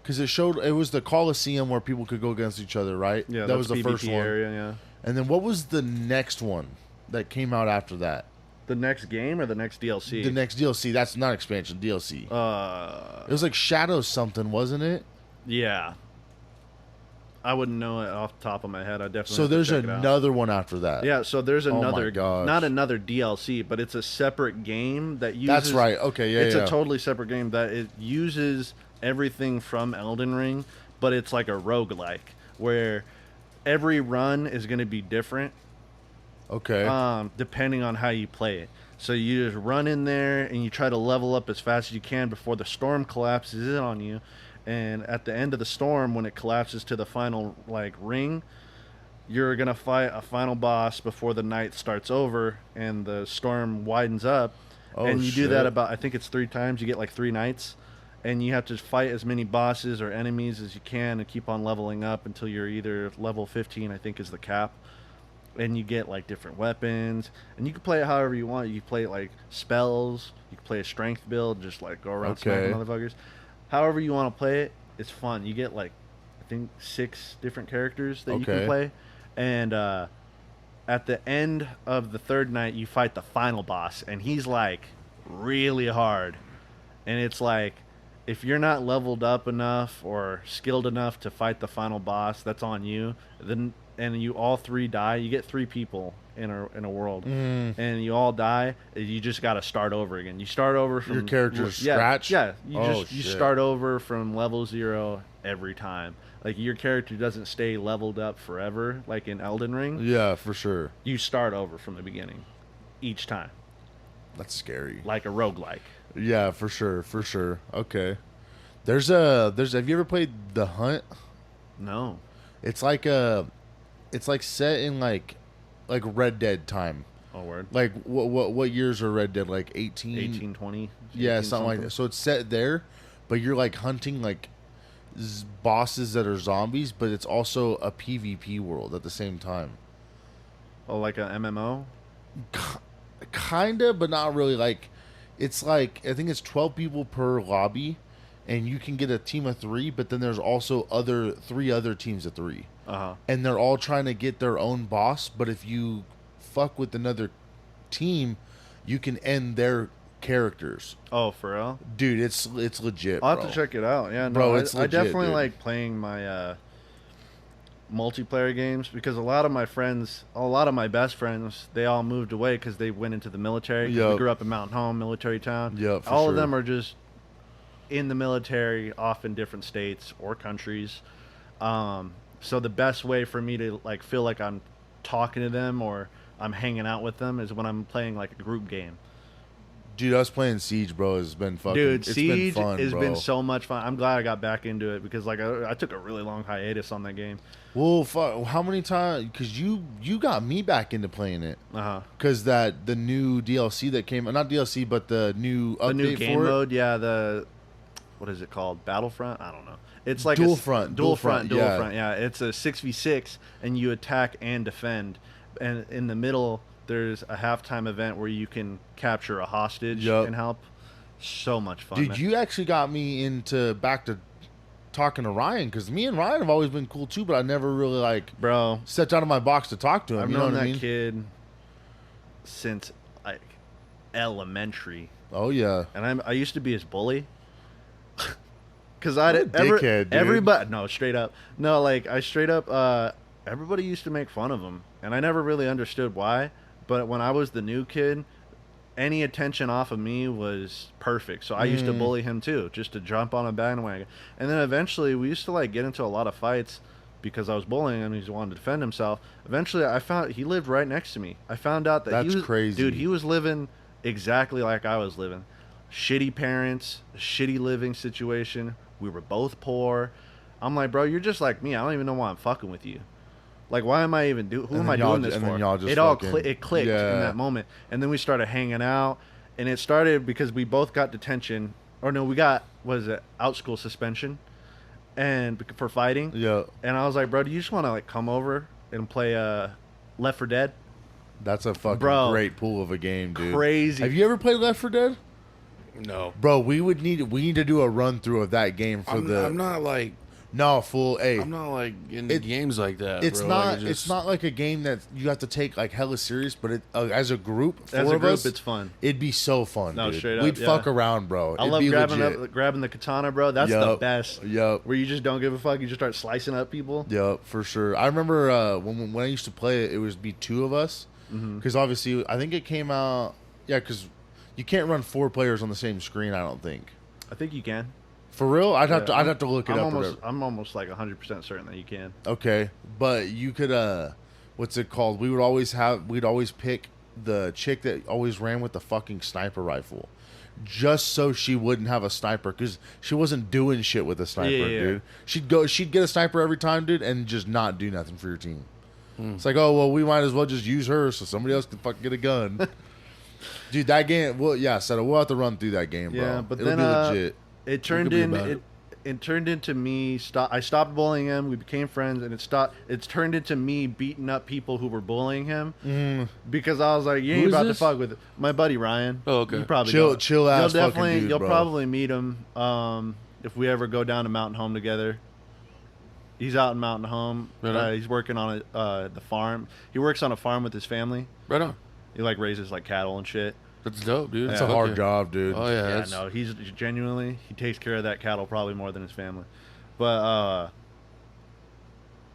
because it was the Coliseum where people could go against each other, right? Yeah, that was the PvP first one. area. Yeah. And then what was the next one that came out after that? The next game or the next DLC? The next DLC. That's not expansion. DLC. It was like Shadow something, wasn't it? Yeah. I wouldn't know it off the top of my head. I definitely. So have to there's check it out. another one after that. Yeah, so there's Oh my another, gosh. not another DLC, but it's a separate game that uses. That's right. Okay, yeah, It's yeah. a totally separate game that it uses everything from Elden Ring, but it's like a roguelike where every run is going to be different Okay. depending on how you play it. So you just run in there and you try to level up as fast as you can before the storm collapses in on you. And at the end of the storm, when it collapses to the final like ring, you're gonna fight a final boss before the night starts over and the storm widens up. Oh, and you do that shit. about, I think it's 3 times. You get like 3 nights, and you have to fight as many bosses or enemies as you can and keep on leveling up until you're either level 15, I think is the cap. and you get like different weapons, and you can play it however you want. You can play it like spells. You can play a strength build, just like go around smacking motherfuckers. However you want to play it, it's fun. You get like I think 6 different characters that you can play, and at the end of the 3rd night, you fight the final boss, and he's like really hard, and it's like if you're not leveled up enough or skilled enough to fight the final boss, that's on you. Then and you all 3 die. You get 3 people in a world, and you all die. You just got to start over again. You start over from your character's scratch. Yeah, you start over from level 0 every time. Like your character doesn't stay leveled up forever, like in Elden Ring. Yeah, for sure. You start over from the beginning each time. That's scary. Like a roguelike. Yeah, for sure, for sure. Okay. There's have you ever played The Hunt? No. It's like set in like Red Dead time. Oh, word. Like what years are Red Dead? Like 18, 20? Yeah, something like that. So it's set there, but you're like hunting like bosses that are zombies, but it's also a PvP world at the same time. Oh, like a MMO? Kinda, but not really. Like it's like I think it's 12 people per lobby, and you can get a team of 3, but then there's also 3 other teams of 3. And they're all trying to get their own boss, but if you fuck with another team, you can end their characters. Oh, for real? Dude, it's legit, I'll have to check it out. Yeah, no, bro, it's legit, I definitely dude. like playing my multiplayer games because a lot of my best friends, they all moved away because they went into the military. We grew up in Mountain Home, military town. Yeah, all of them are just in the military, off in different states or countries. So the best way for me to like feel like I'm talking to them or I'm hanging out with them is when I'm playing like a group game. Dude, us playing Siege, bro, has been fucking. Dude, it's Siege been fun, has bro. been so much fun. I'm glad I got back into it because like I took a really long hiatus on that game. Well, fuck, how many times? Because you got me back into playing it. Because the new DLC that came, not DLC, but the new update, the new game for mode. Yeah, what is it called? Battlefront? I don't know. It's like Dual Front. Yeah, it's a 6v6, and you attack and defend. And in the middle, there's a halftime event where you can capture a hostage and help. So much fun. Dude, man. you actually got me back to talking to Ryan, because me and Ryan have always been cool too, but I never really stepped out of my box to talk to him. I've you know known what that I mean? kid since like elementary. Oh yeah. And I used to be his bully. Because everybody, no, straight up, no, like I straight up, everybody used to make fun of him, and I never really understood why. But when I was the new kid, any attention off of me was perfect. So I used to bully him too, just to jump on a bandwagon. And then eventually, we used to like get into a lot of fights because I was bullying him. He wanted to defend himself. Eventually, I found he lived right next to me. I found out that That's crazy, dude. He was living exactly like I was living. Shitty parents, shitty living situation. We were both poor. I'm like, bro, you're just like me. I don't even know why I'm fucking with you. Like, why am I even who am I doing this for? It clicked in that moment. And then we started hanging out. And it started because we both got detention. Or no, we got, out school suspension. And for fighting. Yeah. And I was like, bro, do you just want to like come over and play Left 4 Dead? That's a fucking great pool of a game, dude. Crazy. Have you ever played Left 4 Dead? No, bro. We need to do a run through of that game for I'm not like no fool. Hey, I'm not like into games like that. It's bro. not. Like, it's not like a game that you have to take like hella serious. But as a group, it's fun. It'd be so fun. No, dude. straight up. We'd fuck around, bro. I love grabbing the katana, bro. That's the best. Yep. Where you just don't give a fuck. You just start slicing up people. Yep, for sure. I remember when I used to play it, it would be 2 of us. Because obviously, I think it came out. Yeah, because you can't run 4 players on the same screen. I don't think. I think you can. For real? I'd have to look it up. I'm almost like 100% certain that you can. Okay, but you could what's it called? We'd always pick the chick that always ran with the fucking sniper rifle, just so she wouldn't have a sniper, because she wasn't doing shit with a sniper, dude. She'd get a sniper every time, dude, and just not do nothing for your team. It's like, oh well, we might as well just use her so somebody else can fucking get a gun. Dude, that game. Well, yeah, so we'll have to run through that game, bro. Yeah, but it'll then be legit. It turned it turned into me. I stopped bullying him. We became friends, and it's turned into me beating up people who were bullying him because I was like, you Who ain't is about to this? fuck with my buddy Ryan. Oh, okay. You probably Chill- don't. chill ass You'll fucking definitely, dude, you'll bro. probably meet him if we ever go down to Mountain Home together. He's out in Mountain Home. Right on. He's working on the farm. He works on a farm with his family. Right on. He like raises like cattle and shit. That's dope, dude. It's a hard job, dude. Oh yeah. Yeah, that's- no, he's genuinely, he takes care of that cattle probably more than his family. But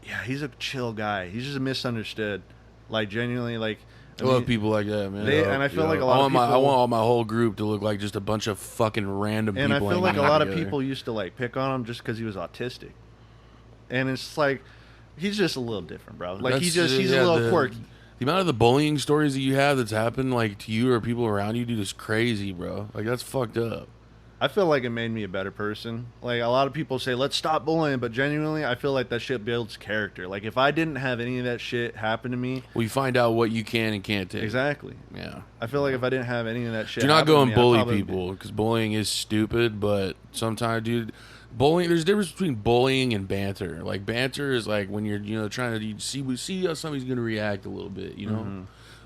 yeah, he's a chill guy. He's just misunderstood. Like genuinely, like I love people like that, man. and I feel like a I lot of want people. my I want all my whole group to look like just a bunch of fucking random and I people. feel like a hanging out lot of together. people used to like pick on him just because he was autistic. And it's like he's just a little different, bro. Like he's a little quirky. The amount of the bullying stories that you have that's happened like to you or people around you, dude, is crazy, bro. Like that's fucked up. I feel like it made me a better person. Like a lot of people say, let's stop bullying, but genuinely, I feel like that shit builds character. Like if I didn't have any of that shit happen to me, Well, you find out what you can and can't take. exactly. Yeah. I feel like if I didn't have any of that shit, Do not happen go to and me, I'd bully probably be- people because bullying is stupid. But sometimes, dude, bullying. There's a difference between bullying and banter. Like banter is like when you're trying to see how somebody's gonna react a little bit, you know. Mm-hmm.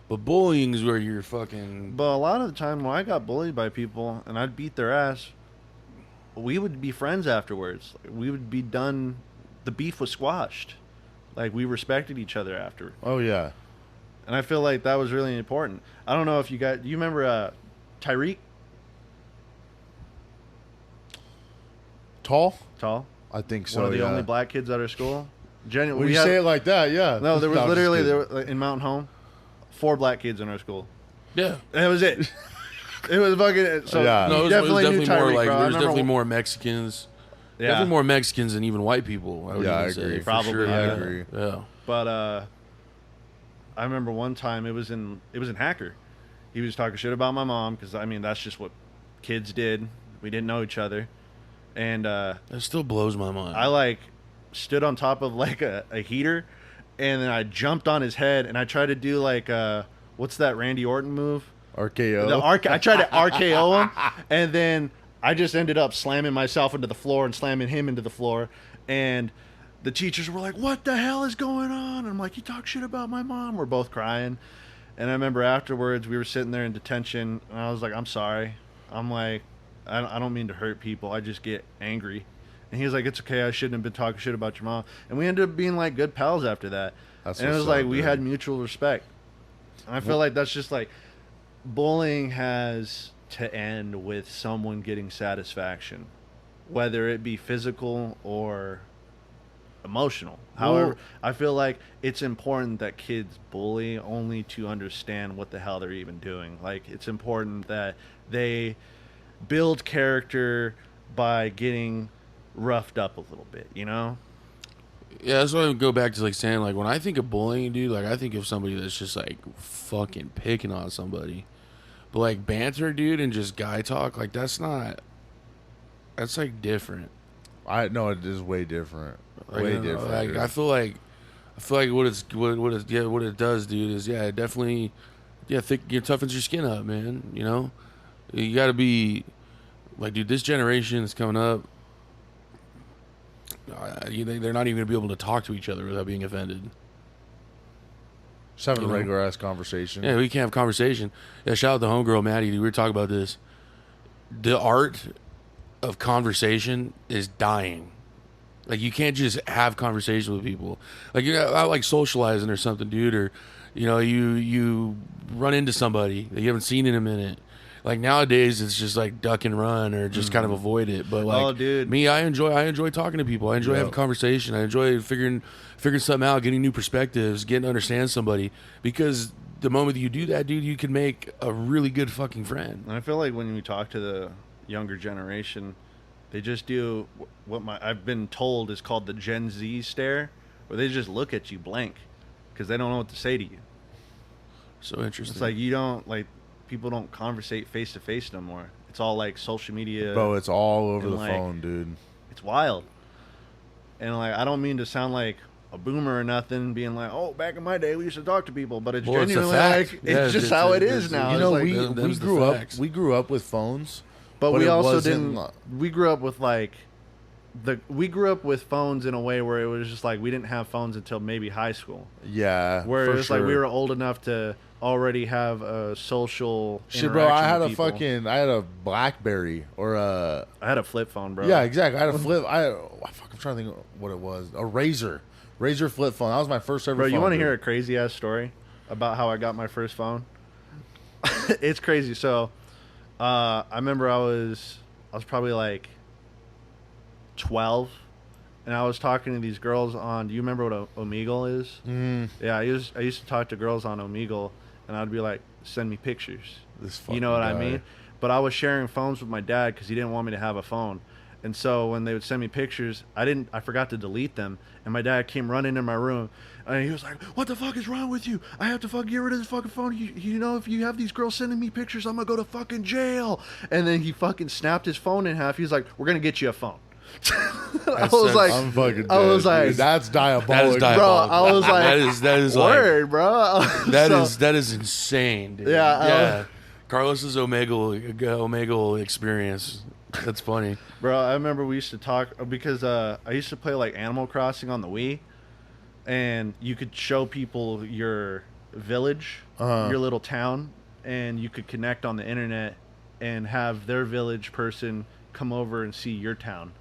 But bullying is where you're fucking. But a lot of the time when I got bullied by people and I'd beat their ass, we would be friends afterwards. We would be done. The beef was squashed. Like we respected each other after. Oh yeah. And I feel like that was really important. I don't know if you remember Tyreek? Tall? Tall? I think so. One of the yeah. only black kids at our school. Genuinely, When you say it like that, yeah. no, there was I'm just literally kidding. there were, in Mountain Home, 4 black kids in our school. Yeah. And that was it. It was fucking. So Yeah. you No, it was definitely knew definitely more Tyreek, like bro. I there's remember definitely more Mexicans. Yeah. Definitely more Mexicans than even white people. I would Yeah, even I say, agree. for Probably, sure. I Yeah. agree. Yeah. But I remember one time it was in Hacker. He was talking shit about my mom because I mean that's just what kids did. We didn't know each other, and That still blows my mind. I like stood on top of like a heater, and then I jumped on his head and I tried to do like what's that Randy Orton move? RKO. I tried to RKO him, and then I just ended up slamming myself into the floor and slamming him into the floor, and the teachers were like, "What the hell is going on?" And I'm like, "You talk shit about my mom." We're both crying, and I remember afterwards we were sitting there in detention, and I was like, "I'm sorry." I'm like, I don't mean to hurt people. I just get angry." And he was like, "It's okay. I shouldn't have been talking shit about your mom." And we ended up being like good pals after that. That's And it what's was like up, we dude. had mutual respect. And I feel like that's just like bullying has to end with someone getting satisfaction, whether it be physical or emotional. However, I feel like it's important that kids bully only to understand what the hell they're even doing. Like it's important that they build character by getting roughed up a little bit, you know? Yeah, that's why I go back to like saying like when I think of bullying, dude, like I think of somebody that's just like fucking picking on somebody. But like banter, dude, and just guy talk, like that's like different. I know it is way different. Like, Way you know, different. Like dude. I feel like what it does, dude, is it definitely it toughens your skin up, man. You know, you got to be like, dude, this generation is coming up. They're not even gonna be able to talk to each other without being offended. Just having you a know. regular ass conversation. Yeah, we can't have conversation. Yeah, shout out to homegirl Maddie. Dude, we were talking about this. The art of conversation is dying. Like you can't just have conversation with people. Like you're out like socializing or something, dude, or you run into somebody that you haven't seen in a minute. Like nowadays, it's just like duck and run or just kind of avoid it. But like, Oh, dude. me, I enjoy talking to people. I enjoy having conversation. I enjoy figuring something out, getting new perspectives, getting to understand somebody. Because the moment that you do that, dude, you can make a really good fucking friend. And I feel like when we talk to the younger generation, they just do what I've been told is called the Gen Z stare, where they just look at you blank because they don't know what to say to you. So interesting. It's like you don't like people don't conversate face to face no more. It's all like social media. Bro, it's all over and, the like, phone, dude. It's wild. And like I don't mean to sound like a boomer or nothing, being like, "Oh, back in my day we used to talk to people," but it's Well, it's a genuinely fact. like Yeah, it's just it's- how it it's- is now. You It's know, like, we them's the grew facts. up. We grew up with phones. but but we it also wasn't didn't. We grew up with like we grew up with phones in a way where it was just like we didn't have phones until maybe high school. Yeah, Where for it was sure. like we were old enough to already have a social Shit, bro, I had interaction with people. I had a BlackBerry or a. I had a flip phone, bro. Yeah, exactly. I had a flip. I'm trying to think what it was. A Razor flip phone. That was my first ever. Bro, phone, you want to dude. hear a crazy ass story about how I got my first phone? It's crazy. So, I remember I was probably like 12, and I was talking to these girls on. Do you remember what Omegle is? Yeah, I used to talk to girls on Omegle, and I'd be like, "Send me pictures." This You know what I fucking guy. mean? But I was sharing phones with my dad because he didn't want me to have a phone. And so when they would send me pictures, I forgot to delete them. And my dad came running in my room, and he was like, "What the fuck is wrong with you? I have to fucking get rid of this fucking phone. You know, if you have these girls sending me pictures, I'm gonna go to fucking jail." And then he fucking snapped his phone in half. He's like, "We're gonna get you a phone." I was like, I'm fucking dead, I was like, dude. That's diabolical. That is diabolical. Bro, I was like, that is like, word, bro. that is insane, dude. Yeah, Carlos's Omegle experience. That's funny. Bro, I remember we used to talk because I used to play like Animal Crossing on the Wii, and you could show people your village, your little town, and you could connect on the internet and have their village person come over and see your town.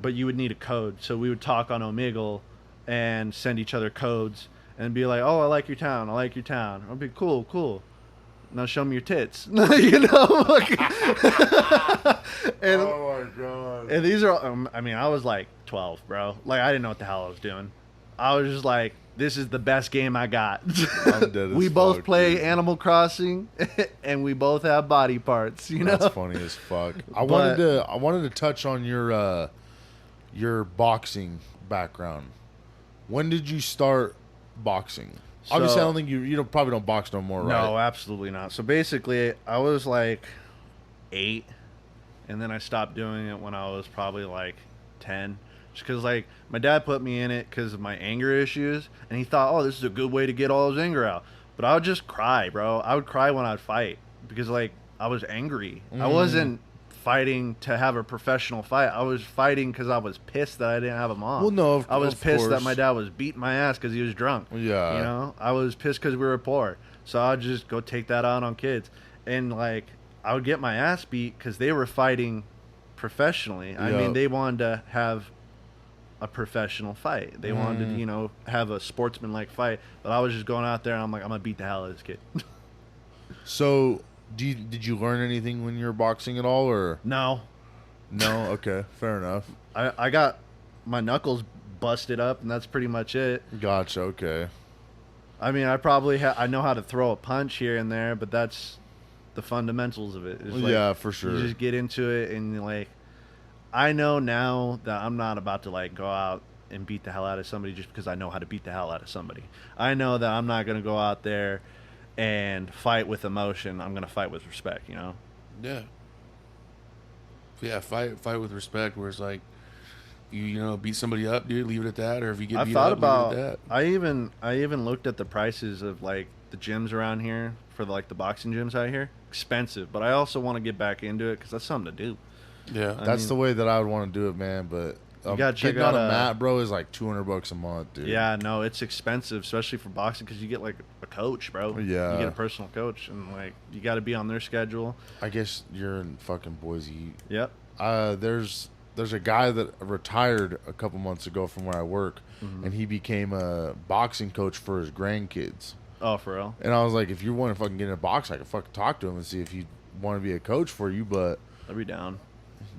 But you would need a code, so we would talk on Omegle and send each other codes and be like, "Oh, I like your town. I like your town." I'd be cool. Now show me your tits. You know? And, Oh my god. and these are, I mean, I was like 12, bro. Like, I didn't know what the hell I was doing. I was just like, this is the best game I got. I'm dead as We both fuck, play dude. Animal Crossing, and we both have body parts, you know? That's funny as fuck. I But- wanted to touch on your boxing background. When did you start boxing? Obviously, I don't think you probably don't box no more, right? No, absolutely not. So basically, I was like 8, and then I stopped doing it when I was probably like 10. Just because, like, my dad put me in it because of my anger issues, and he thought, oh, this is a good way to get all his anger out. But I would just cry, bro. I would cry when I'd fight because, like, I was angry. I wasn't fighting to have a professional fight. I was fighting because I was pissed that I didn't have a mom. Well, no, I was of pissed that course. my dad was beating my ass because he was drunk. Yeah. You know, I was pissed because we were poor. So I'd just go take that out on kids. And, like, I would get my ass beat because they were fighting professionally. I Yeah. mean, they wanted to have a professional fight. They wanted to, you know, have a sportsman-like fight. But I was just going out there and I'm like, I'm going to beat the hell out of this kid. So, did you learn anything when you were boxing at all, or No. no? Okay, fair enough. I got my knuckles busted up, and that's pretty much it. Gotcha. Okay. I mean, I know how to throw a punch here and there, but that's the fundamentals of it. It's like, Yeah, for sure. You just get into it, and like, I know now that I'm not about to like go out and beat the hell out of somebody just because I know how to beat the hell out of somebody. I know that I'm not gonna go out there and fight with emotion. I'm gonna fight with respect. You know. Yeah, fight with respect. Where it's like, you know, beat somebody up, dude. Leave it at that. Or if you get I beat thought up, about. leave it at that. I even looked at the prices of like the gyms around here for like the boxing gyms out here. Expensive, but I also want to get back into it because that's something to do. Yeah, That's the way that I would want to do it, man. But gotta check getting on out, a mat, bro, is like $200 a month, dude. Yeah, no, it's expensive, especially for boxing because you get like a coach, bro. Yeah. You get a personal coach, and like you got to be on their schedule. I guess you're in fucking Boise. Yep. There's a guy that retired a couple months ago from where I work, Mm-hmm. and he became a boxing coach for his grandkids. Oh, for real? And I was like, if you want to fucking get in a box, I could fucking talk to him and see if he want to be a coach for you. But I'd be down.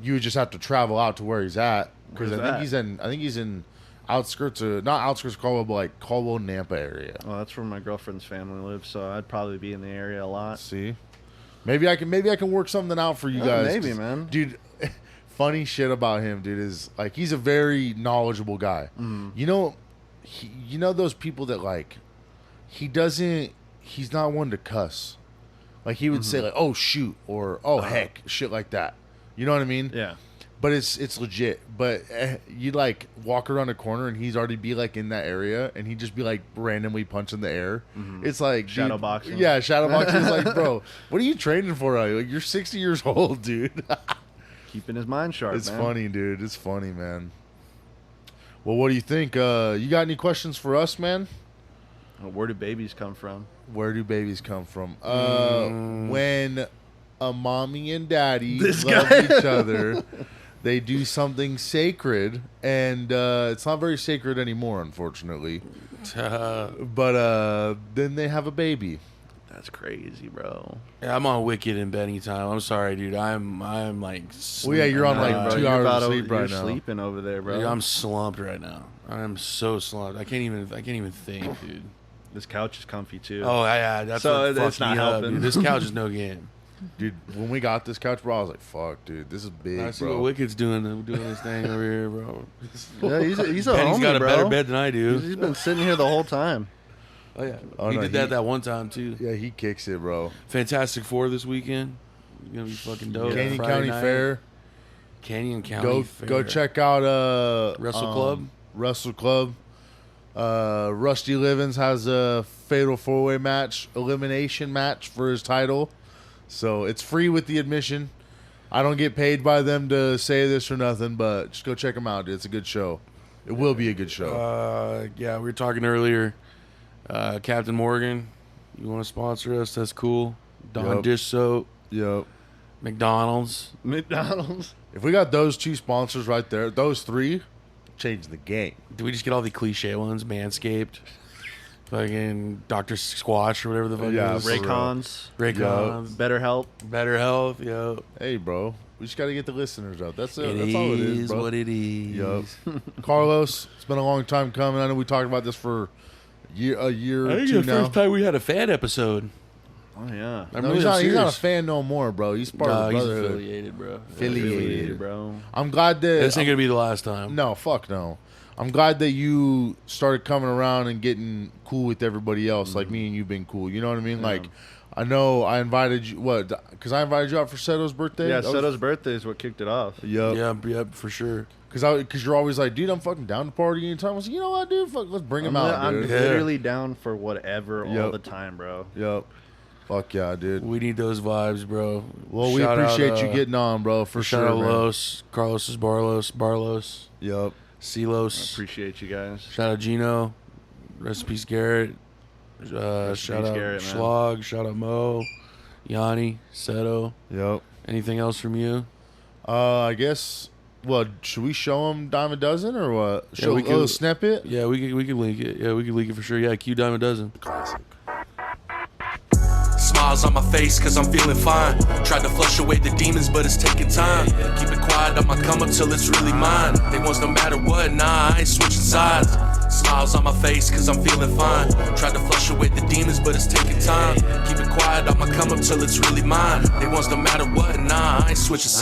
you would just have to travel out to where he's at, because Where's I think that? he's in outskirts of, not outskirts of Caldwell, but like Caldwell, Nampa area. Well, that's where my girlfriend's family lives, so I'd probably be in the area a lot. See, maybe I can work something out for you Oh, guys. maybe, 'cause, man. Dude, funny shit about him, dude, is like he's a very knowledgeable guy. You know, you know those people that like he's not one to cuss. Like he would say like, "Oh shoot," or "Oh heck," shit like that. You know what I mean? Yeah. But it's legit. But you like walk around a corner and he's already be like in that area, and he'd just be like randomly punching the air. It's like Shadow dude, boxing. Yeah, shadow boxing is like, bro, what are you training for? Like, you're 60 years old, dude. keeping his mind sharp. It's man. funny, dude. It's funny, man. Well, what do you think? You got any questions for us, man? Where do babies come from? Where do babies come from? When a mommy and daddy This love guy. each other, they do something sacred, and it's not very sacred anymore, unfortunately. But then they have a baby. That's crazy, bro. Yeah, I'm on Wicked and Benny time. I'm sorry, dude. I'm like. Well, yeah, you're on sleeping like now. 2 You're hours about of to- sleep right you're now. sleeping over there, bro. Dude, I'm slumped right now. I'm so slumped. I can't even think, dude. This couch is comfy too. Oh yeah, that's So what it's fucked not me up, helping. dude. This couch is no game. Dude, when we got this couch, bro, I was like, fuck, dude, this is big, I see bro. what Wicked's doing his thing over here, bro. yeah, he's a Benny's homie, got a bro. better bed than I do. He's been sitting here the whole time. Oh yeah, Oh, he no, did that one time too. Yeah, he kicks it, bro. Fantastic Four this weekend. Gonna be fucking dope. Canyon Friday County night. Fair. Canyon County Go Fair. go check out Wrestle Club. Wrestle Club. Rusty Livens has a fatal 4-way match, elimination match for his title. So it's free with the admission. I don't get paid by them to say this or nothing, but just go check them out, dude. It's a good show. It will be a good show. Yeah, we were talking earlier. Captain Morgan, you want to sponsor us? That's cool. Dawn Yep. Dish Soap, Yep. McDonald's. McDonald's. If we got those 2 sponsors right there, those 3, change the game. Do we just get all the cliche ones? Manscaped, fucking Dr. Squash or whatever the fuck Yeah, it is. Ray- Raycons. Raycons. Better help. Better health, yo. Hey, bro, we just got to get the listeners out. That's it. It That's all it is, is bro. what it is. Yup. Carlos, it's been a long time coming. I know we talked about this for a year I or think two it's the now. first time we had a fan episode. Oh yeah. I'm No, really he's not a serious. fan no more, bro. He's part of the he's brotherhood. affiliated, bro. Affiliated. bro. I'm glad that This ain't gonna be the last time. no, fuck no. I'm glad that you started coming around and getting cool with everybody else, like me and you being cool. You know what I mean? Yeah. Like, I know I invited you. What? Because I invited you out for Seto's birthday. Yeah, That was- Seto's birthday is what kicked it off. Yup. Yep, for sure. Because you're always like, dude, I'm fucking down to party anytime. I was like, you know what, dude? Fuck, let's bring him out, I'm dude. Yeah. literally down for whatever all Yup. the time, bro. Yup. Fuck yeah, dude. We need those vibes, bro. Well, we Shout appreciate out, you getting on, bro, for shout sure, out man. Los, Carlos's Barlos, Yup. Silos. Appreciate you guys. Shout out Gino. Rest in peace, Garrett. Shout peace, out Garrett, man. Schlag. Shout out Mo, Yanni, Seto. Yup. Anything else from you? I guess. What should we show him? Dime a dozen or what? Yeah, Show we could- snap it. Yeah, we could link it. Yeah, we could link it for sure. Yeah, Q Dime a Dozen. Classic. Smiles on my face cause I'm feeling fine. Tried to flush away the demons but it's taking time. Keep it quiet, I'ma come up till it's really mine. They wants no matter what, nah, I ain't switching sides. Smiles on my face cause I'm feeling fine. Tried to flush away the demons but it's taking time. Keep it quiet, I'ma come up till it's really mine. They wants no matter what, nah, I ain't switching sides.